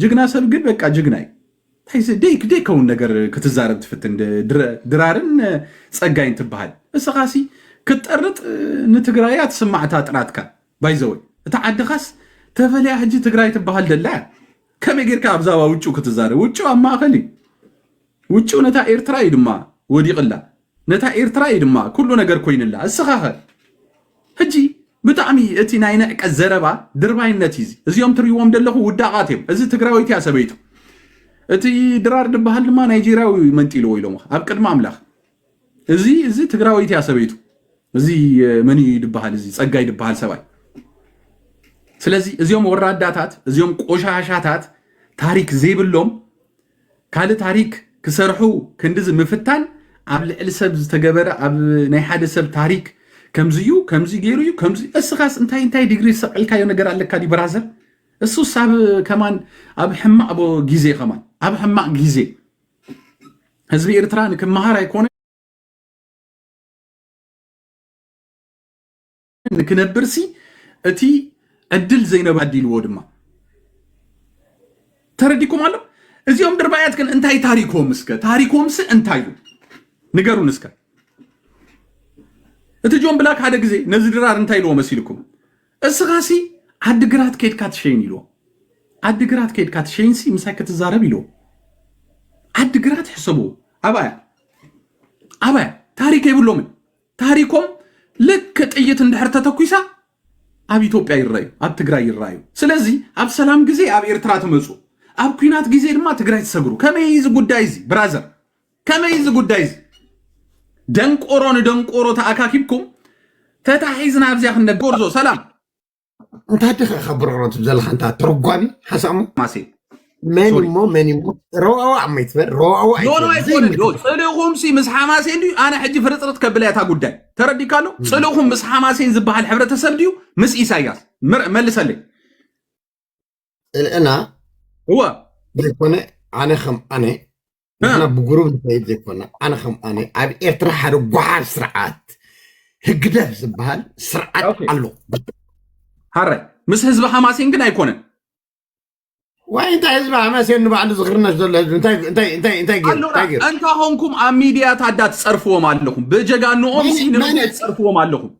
ጅግና ሰብ ግን በቃ ጅግናይ ታይዘ ዴከውን ነገር ክትዛረብ ትፍትን ድራርን ጸጋይን ትባሃል እስኻሲ ክትጠርጥ ንትግራይያ ተሰማዕታ ጥራትካ ባይዘወይ ተዓድኻስ ተፈለያ ሕጂ ትግራይ ትባሃል ደላ ከመጌርካ አብዛባ ውጭው ክትዛረብ ውጭው አማኸሊ ውጭው ነታ ኤርትራ ይድማ ወዲቅላ ነታ ኤርትራ ይድማ ኩሉ ነገር ኮይንላ እስኻኸ ሕጂ ብጣዕሚ እቲ ናይ ነዕቀ ዘረባ ድርባይነት ይዚ እዚኦም ትሪዎም ደለኹ ውዳቃት እዮም እዚ ትግራዊት ያ ሰበይቱ እቲ ድራር ድባሃል ድማ ናይጄሪያዊ መንጢሎ ኢሎም ኣብ ቅድሚ አምላኽ እዚ ትግራዊት ያ ሰበይቱ እዚ መን ይድባሃል እዚ ጸጋይ ድባሃል ሰባይ ስለዚህ እዚኦም ወራዳታት እዚኦም ቆሻሻታት ታሪክ ዘይብሎም ካለ ታሪክ ክሰርሑ ክንድዝ ምፍታን ኣብ ልዕሊ ሰብ ዝተገበረ ኣብ ናይ ሓደ ሰብ ታሪክ ከምዝዩ ከምዚ ገይሩዩ ከምዚ እስኻስ እንታይ ዲግሪ ሰቅልካዮ ነገር ኣለካ ዲ ብራዘር እሱስ ኣብ ከማን ኣብ ሕማቅ ጊዜ ከማን ኣብ ሕማቅ ጊዜ ህዝቢ ኤርትራ ንክመሃር ኣይኮነ ንክነብርሲ እቲ እድል ዘይነብ አዲልዎ ድማ ተረዲኩም አለ እዚኦም ድርባያት ግን እንታይ ታሪኮምስ እንታዩ ንገሩን እስከ እቲ ጆን ብላክ ሓደ ግዜ ነዚ ድራር እንታይ ልዎ መሲልኩም እስኻሲ አድግራት ከድካ ትሸይን ይልዎ አድግራት ከድካ ትሸይንሲ ምሳይ ክትዛረብ ይልዎ አድግራት ሕሰቡ አባያ ታሪክ ይብሎም ታሪኮም ልክ ጥይት እንድሕር ተተኩይሳ ኣብ ኢትዮጵያ ይራዩ ኣብ ትግራይ ይራዩ ስለዚ ኣብ ሰላም ጊዜ ኣብ ኤርትራ ተመጹ ኣብ ኩናት ጊዜ ድማ ትግራይ ተሰግሩ ከመይዝ ጉዳይ እዚ ብራዘር ከመይዝ ጉዳይ እዚ ደንቆሮ ተኣካኪብኩም ተታሒዝና ኣብዚያ ክንነጎርዞ ሰላም እንታይ ድኸ ኸብረሮት ዘለኻ እንታ ትርጓሚ ሓሳሙ ማሴ መንሞ ረዋዋ ዓመይትበር ረዋዋ ኣይኮነ ጽልኹም ሲ ምስ ሓማሴን ድዩ ኣነ ሕጂ ፍርፅርት ከብላያታ ጉዳይ ተረዲካሎ ጽልኹም ምስ ሓማሴን ዝበሃል ሕብረተሰብ ድዩ ምስ ኢሳያስ መልሰለይ እልና هو ዘይኮነ ኣነ ከም ኣነ ንሕና ብጉሩብ ንከይድ ዘይኮነ ኣነ ከም ኣነ ኣብ ኤርትራ ሓደ ጓሓፍ ስርዓት ህግደፍ ዝበሃል ስርዓት ኣሎ ሃራይ ምስ ህዝቢ ሓማሴን ግን ኣይኮነን ዋይ እንታይ ህዝቢ ሓማሴን ንባዕሉ ዝኽርነሽ ዘሎ ህዝቢ እንታይ ገይሩ እንታ ሆንኩም ኣብ ሚድያ ታዳ ትፀርፍዎም ኣለኹም ብጀጋንኦም ሲ ንምንታይ ትፀርፍዎም ኣለኹም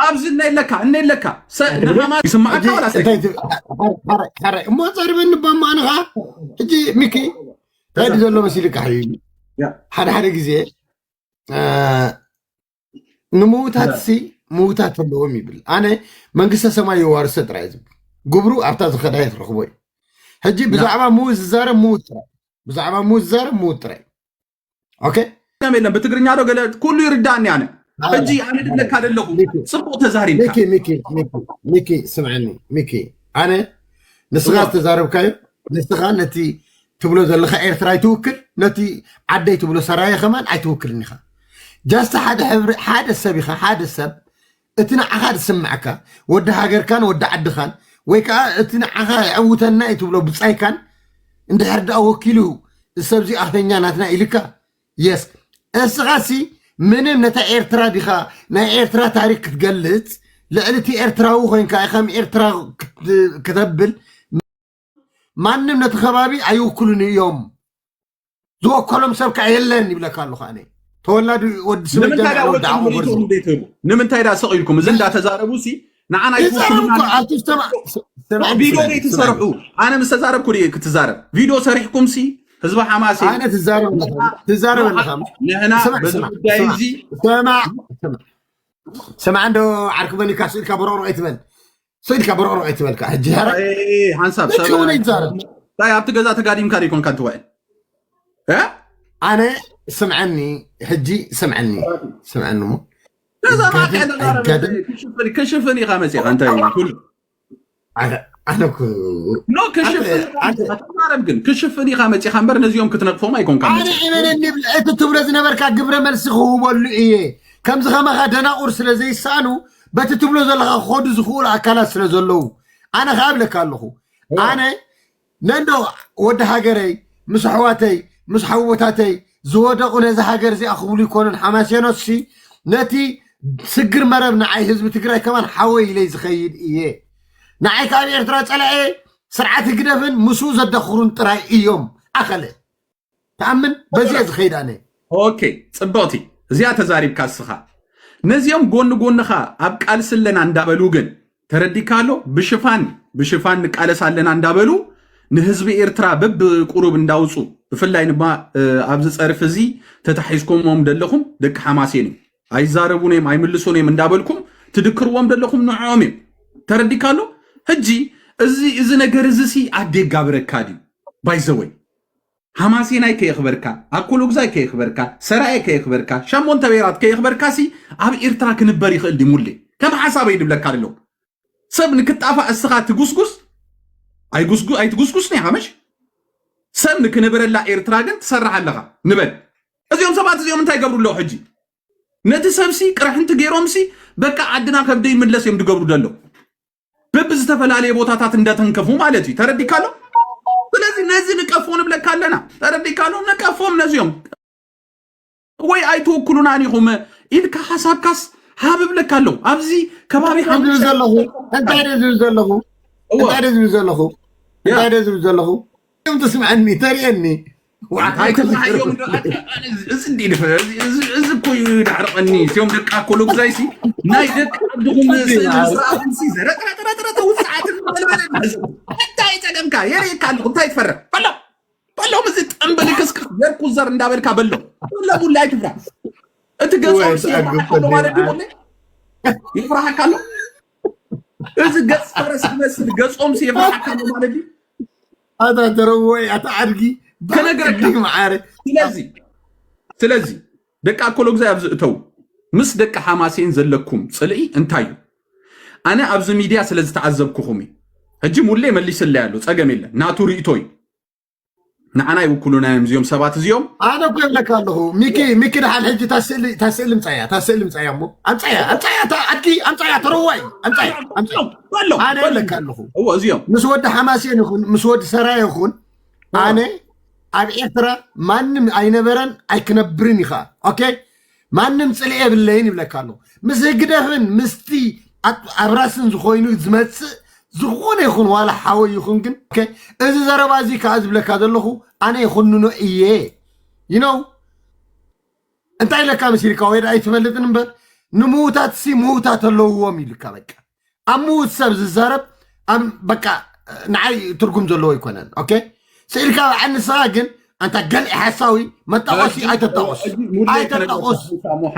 ኣብዚ እነለካ ይስማዓካ ወላ እሞ ፀሪበኒ ባማንኻ ሕጂ ሚኪ ታዲ ዘሎ መሲልካ ሓቢቢ ሓደ ግዜ ንምውታት ሲ ምውታት ኣለዎም ይብል ኣነ መንግስተ ሰማይ የዋርሰ ጥራይ ዝብል ግብሩ ኣብታ ዝኸዳ ትረኽቦ እዩ حجي بزعما موز زارب موتر بزعما موز زارب موتر اوكي كامل بتقرني هذا قال كله يرداني انا حجي انا لك هذا اللغو صبو تزاري ميكي سمعني ميكي انا نسغا تزارب كاي نسغا نتي تبلو زلخا ايرتراي توكل نتي عدي تبلو سرايا كمان اي توكلني خا جاست حد السبيخه حد السب اتنا عخاد سمعك ود هاجر كان ود عد خان ويكا اتنا عخا عوتنا يتبلو بصاي كان اند هرد اوكيلو السبزي اخنيا ناتنا اليكا يس اسغاسي منم نتا ايرترا ديخا نا ايرترا تاريخ تقلت لعلتي ايرتراو خوينكا اخام ايرترا كتبل مانم نتخبابي ايوكلني يوم زو كلهم سبك يلن يبلك الله خاني تولد ود سمجا نمنتاي دا سقيلكم اذا دا تزاربو سي نعنا يفوتوا فيديو تسرحوا انا مستزارب كوري كتزارب فيديو سريحكم سي حزب حماسي انا تزارب الخام لهنا بدايزي سمع عنده عركبني كاسيل كبرور ايتبل سيد كبرور ايتبل كحجها اي حنساب شو يتزارب طيب ابتغزا تقاديم كاريكون كانت وين ها انا سمعني حجي سمعني مو لا ما كان كشفني خمسي انت كل انا نو كشفني خمسي خمبر نزيوم كتنقفو ما يكون كامل انا ايمنني بلعت تبرز نبركا قبره ملس خوبل ايه كم زخما خدنا قرص لزي سانو بتتبلو زلخا خود زخول اكلات سلازلو انا خابلك الله انا نندو ود هاجري مسحواتي مسحوتاتي زودقو نزا هاجر زي اخبلو يكونن حماسينوسي نتي سجر مرب نعي حزب تግራይ كمان حوي لي زخيد ايه نعي كان ايرترا صلعي سرعه قدفن مسو زدخرون طراي ايوم اخله تامن بزي زخيد انا اوكي صبوتي زيا تزاريب كاسخا نزيوم غون خا اب قال سلنا اندابلو ግን ተረዲካሎ بشفان قال سالنا اندابلو نحزب ايرترا بب قروب እንዳውጹ بفلاينማ ابز صرف زي تتحيزكم دلخم دك حماسيني አይዛረቡኔም አይመልሱኔም እንዳበልኩም ትድክርዎም ደለኩም ንዓሚም ተረዲካሎ ህጂ እዚ ነገር እዚ አዴጋ ብረካዲ ባይዘወይ ሐማሴናይ ከይخبርካ አኩሉግዛይ ከይخبርካ ሰራይ ከይخبርካ ሻሞን ተበራት ከይخبርካ ሲ አብ ኤርትራ ክንበር ይኽእል ዲሙሌ ከም ሐሳብ ይድብለካ አለው ሰብ ንክጣፋ እስኻ ትጉስጉስ አይ ትጉስጉስ ነይ ሐመሽ ሰብ ንክንበረላ ኤርትራ ግን ተሰራሐለኻ ንበል እዚኦም ሰባት እዚኦም እንታይ ገብሩለው ህጂ نتي سبسي قرحنت غيرومسي بقى عدنا كبدي ملس يم دغبرو دلو ببز تفلالي بوتاتات እንደተንከፉ ማለቲ ተረዲካሎ ስለዚህ ነዚህ ንቀፎን ብለካለና ተረዲካሎ ንቀፎም ነዚዮም ወይ አይተወኩሉናኒ ሆመ ኢልካ ሐሳብካስ ሀብብ ለካሎ አብዚ ከባቢ ሐምዱ ዘለኹ እንታደ ዘለኹ يوم تسمعني تريني هاي تفاحيهم ازدي ازكو يدعرقني يوم دك اكلوك زيسي ناي دك عندهم سي زرق توسعات حتى يتدمكا يري كان انت يتفرق بلو مزت امبلكسك يركو زر اندابلكا بلو ولا بولا يفرح انت قصص يفرح كالو اذا قص فرس مسل قصهم سي يفرح كالو مالدي هذا تروي اتعرقي كنغرك معارف سلازي دقا كولوك زي ابزئتو مس دقا حماسين زلكم صلئي انتايو انا ابز ميديا سلاز تعذبكوخمي هجي مولي مليس اللي يالو صقم يلا ناتو ريتوي نعنا يوكلونا يوم سبات زيوم انا بقول لك الله ميكي دحال حجي تاسئل مصايا مو انصايا انصايا تروي انصايا انا بقول لك الله هو زيوم مسود حماسين يكون مسود سراي يكون انا اب ايرترا مانم اينبرن ايكنبرن يخا اوكي مانم صليه باللين يبلكالو مسجدفن مستي ابراسن زخوينو زمص زخونه يكون ولا حاوي يكون كن اوكي اذا زربازي كاز بلكا دلخو انا يخننو ايه يو نو انت لك مسيركا ويد اي تملط نمبر نموتات سي موتات لووم يلكا بقى اموت سبز زرب ام بقى نعي ترجم زلو يكونن اوكي سيركا عن ساجن انت قال حساوي ما تقوسي اي تطقس مو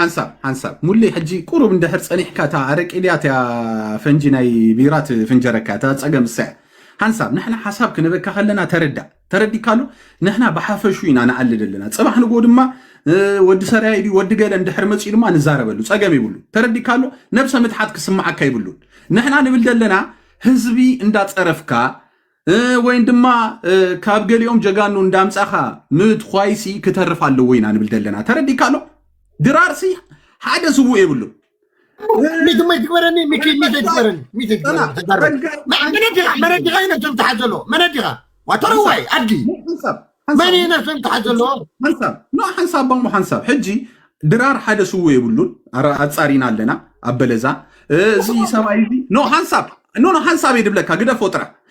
حنسب مولي حجي قرب اندحر صنيح كاتا عرق اليات يا فنجناي بيرات فنجركاتا صقم الساعه حنساب نحن حساب كنبكا خلنا تردي كالو نحن بحافشو إنا نقلد لنا صباح نقول ما ود سرايدي ود قال عند حرمت شيء ما نزارب له صقم يقولوا تردي كالو نفسه متحد كسمعك يقولوا نحن نبلد لنا حزبي اندات عرفكا وين دما كاب اليوم جاغانو اندامصخا مت خويسي كترفالو وين نبلد لنا تردي كالو درارسي حدا سو يقولوا ميت ما تقبرني ميكي ميت تقبرني ما ندي غير نجم تحزلو ما ندي وتروي ادي ماني نجم تحزلو حنساب بمو حنساب حجي درار حدا سو يقولون اتصارينا لنا ابلزا زي سمايزي نو حنساب يدبلكا قد فطره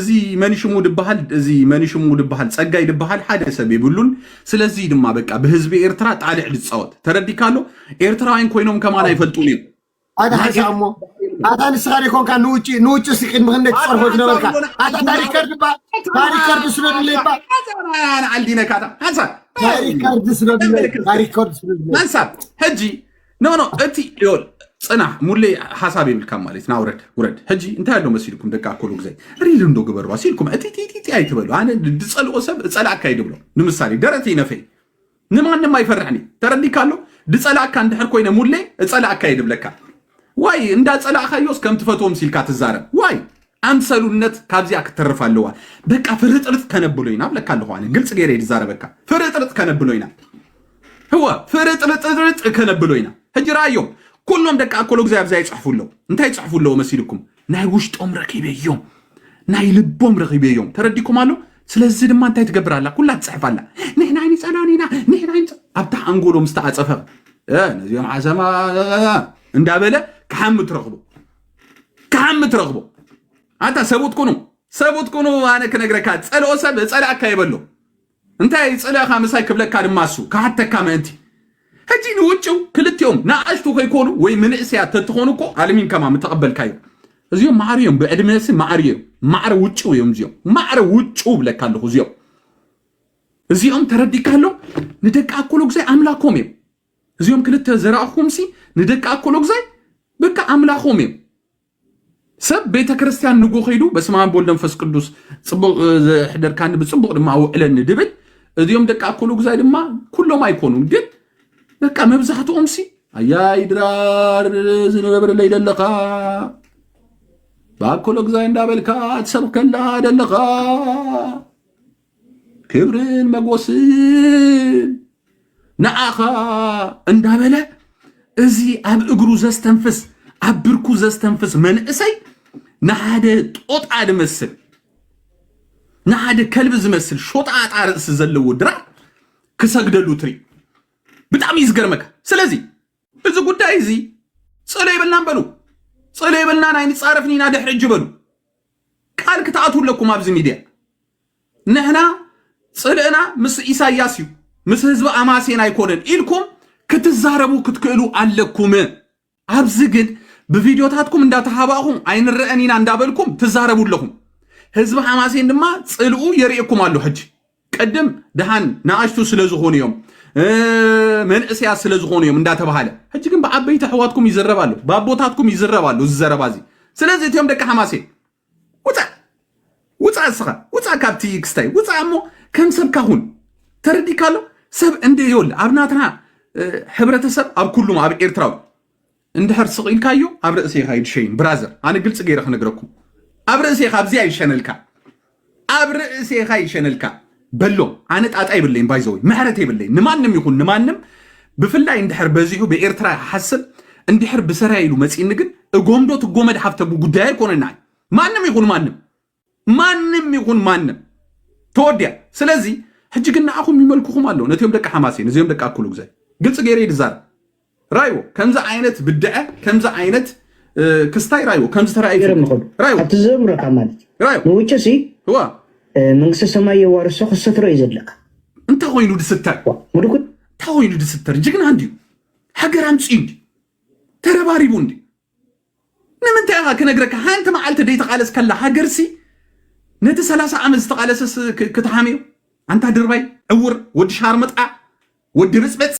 زي منشمو دبحال زي منشمو دبحال صقاي دبحال حدا سب يقولون سلازي دما بقى بحزب ايرترا طالع لتصوت تردي كالو ايرتراين كوينوم كمان يفلطوني هذا حسامو هذا نسخاري كون كان نوچ سيكن مهنك صرفوت نبركا هذا تاريخ كارد سلو ليبا انا عندنا كذا حسن تاريخ كارد سلو حسن حجي نو انتي يقول صنع مولي حسابي بالكمال ورد حجي انت هادو مسيلكم دقا كلو غزي ريل ندو غبر واسيلكم تي اي تبلو انا دصلو سب صلاك كايدبلو نمثالي درتي نفي نمان ما يفرحني تردي كالو دصلاك كان دحر كوينه مولي صلاك كايدبلكا واي اندا صلاك خيوس كم تفتوم سيلكا تزارب واي امثلونت كابزيا كترفالوا بقى فرطرت كنبلوينا بلكالو انا قلص غيري يزاربكا فرطرت كنبلوينا هو فرطرت كنبلوينا حجي رايو كلهم دقا كلو غزايب زي يصحفوا له انت يصحفوا له مسيلكم ناي وشطوم رقيبيوم ناي لبوم رقيبيوم ترديكم قالوا ስለዚህ ድማ እንታይ ትገብራላ ኩላ ትጽሕፋላ ንሕና አይኒ ጸናኒና ንሕና አይኒ ኣብታ አንጎሎ ምስተዓጸፈ ነዚኦም ዓዘማ እንዳበለ ከሐም ትረኽቡ ኣታ ሰቡት ኩኑ ኣነ ከነግረካ ጸልኦ ሰብ ጸላእካ ይበሎ እንታይ ጸላእኻ መሳይ ክብለካ ድማሱ ካሓተካ መንቲ ሕጂ ንውጭው ክልቲኦም ናኣሽቱ ከይኮኑ ወይ ምንእስያት ተትኾኑ እኮ ዓለሚን ከማ ምተቐበልካዮ እዚኦም ማዕርዮም ብዕድመሲ ማዕርዮም ማዕረ ውጭው እዮም እዚኦም ማዕረ ውጭው ብለካለሁ እዚኦም ተረዲካሎ ንደቃ ኮሎ ግዛይ አምላኮም እዮም እዚኦም ክልተ ዘራእኹምሲ ንደቃ ኮሎ ግዛይ በቃ አምላኮም እዮም ሰብ ቤተ ክርስቲያን ንጎ ኸይዱ በስመ አብ ወወልድ ወመንፈስ ቅዱስ ጽቡቕ ዝሕደርካን ብጽቡቕ ድማ ውዕለን ድብል እዚኦም ደቃ ኮሎ ግዛይ ድማ ኩሎም አይኮኑም ግን በቃ መብዛሕትኦምሲ አያይ ድራር ዝነበረ ለይለለኻ باكلو غزاي እንዳበልካ ተሰብከላ ደለኻ ክብርን መጎስን ናአኻ እንዳበለ እዚ ኣብ እግሩ ዘስተንፍስ ኣብ ብርኩ ዘስተንፍስ መንእሰይ ናሓደ ጦጣ ድመስል ናሓደ ከልብ ዝመስል ሾጣጣ ርእስ ዘለዎ ድራ ክሰግደሉ ትሪ በጣም ይዝገርመካ ስለዚህ እዚ ጉዳይ እዚ ጸለይ በልናን በሉ ጸለይ በልናን አይኒ ጻረፍኒና ድሕርጅ በሉ ቃል ክትኣቱ ለኩም ኣብዚ ሚድያ ንሕና ጸለና ምስ ኢሳያስ እዩ ምስ ህዝቢ ኣማሴን ኣይኮነን ኢልኩም ክትዛረቡ ክትክእሉ ኣለኩም ኣብዚ ግን ብቪዲዮታትኩም እንዳተሃባኹም ኣይንረአኒና እንዳበልኩም ትዛረቡ ኣለኩም ህዝቢ ኣማሴን ድማ ጽልኡ የርእየኩም ኣሎ ሕጂ ቀደም ደሃን ናኣሽቱ ስለዝኾኑ እዮም መንእስያ ስለዝኾኑ እዮም እንዳተባሃለ ሕጂ ግን በዓበይቲ ኣሕዋትኩም ይዘረባሉ ባቦታትኩም ይዘረባሉ ዝዘረባዚ ስለዚህ እትዮም ደቂ ሓማሴን ውፃ እስኻ ውፃ ካብቲ ክስታይ ውፃ እሞ ከም ሰብካ ሁን ተረዲካሎ ሰብ እንደ ይወል ኣብናትና ሕብረተሰብ ኣብ ኩሉም ኣብ ኤርትራዊ እንድሕር ስቕኢልካዮ ኣብ ርእሲኻ ይድሸይን ብራዘር ኣነ ግልፂ ገይረ ክነግረኩም ኣብ ርእሲኻ ኣብዚ ኣይሸነልካ ኣብ ርእሲኻ ይሸነልካ በሎ ኣነ ጣጣ ይብለኝ ባይዘው ምሕረት ይብለኝ ንማንም ይኹን ንማንም ብፍላይ እንድሕር በዚሁ በኤርትራ ሓስብ እንድሕር ብሰራይሉ መጺን ግን እጎምዶ ትጎመድ ሓፍተቡ ጉዳይ አይኮነና ማንም ይኹን ማንም ተወድያ ስለዚህ ሕጂ ግን ንኣኹም ይመልኩኹም ኣሎ ነትዮም ደቂ ሓማሴን እዚኦም ደቂ ኣኩሉ ግዜ ግልጽ ገይረ ይድዛር ራይዎ ከምዛ ዓይነት ብድዐ ከምዛ ዓይነት ክስታይ ራይዎ ከምዚ ተራእይ ራይዎ አትዘምረካ ማለት ራይዎ ንውጭሲ ዋ መንግስተ ሰማይ የዋርሶ ክስተሮ ይዘለካ እንተ ሆይኑ ድስተር ሙድኩት ታሆይኑ ድስተር ጅግና እንዲዩ ሀገር አምጪ እንዲ ተረባሪቡ እንዲ ንምንታይ ከነግረካ ሃንተ መዓልተ ደይ ተቃለስ ከላ ሀገርሲ ነቲ 30 ዓመት ዝተቃለሰስ ክትሓሚዮ አንታ ድርባይ ዕውር ወዲ ሻርመጣ ወዲ ርጽበት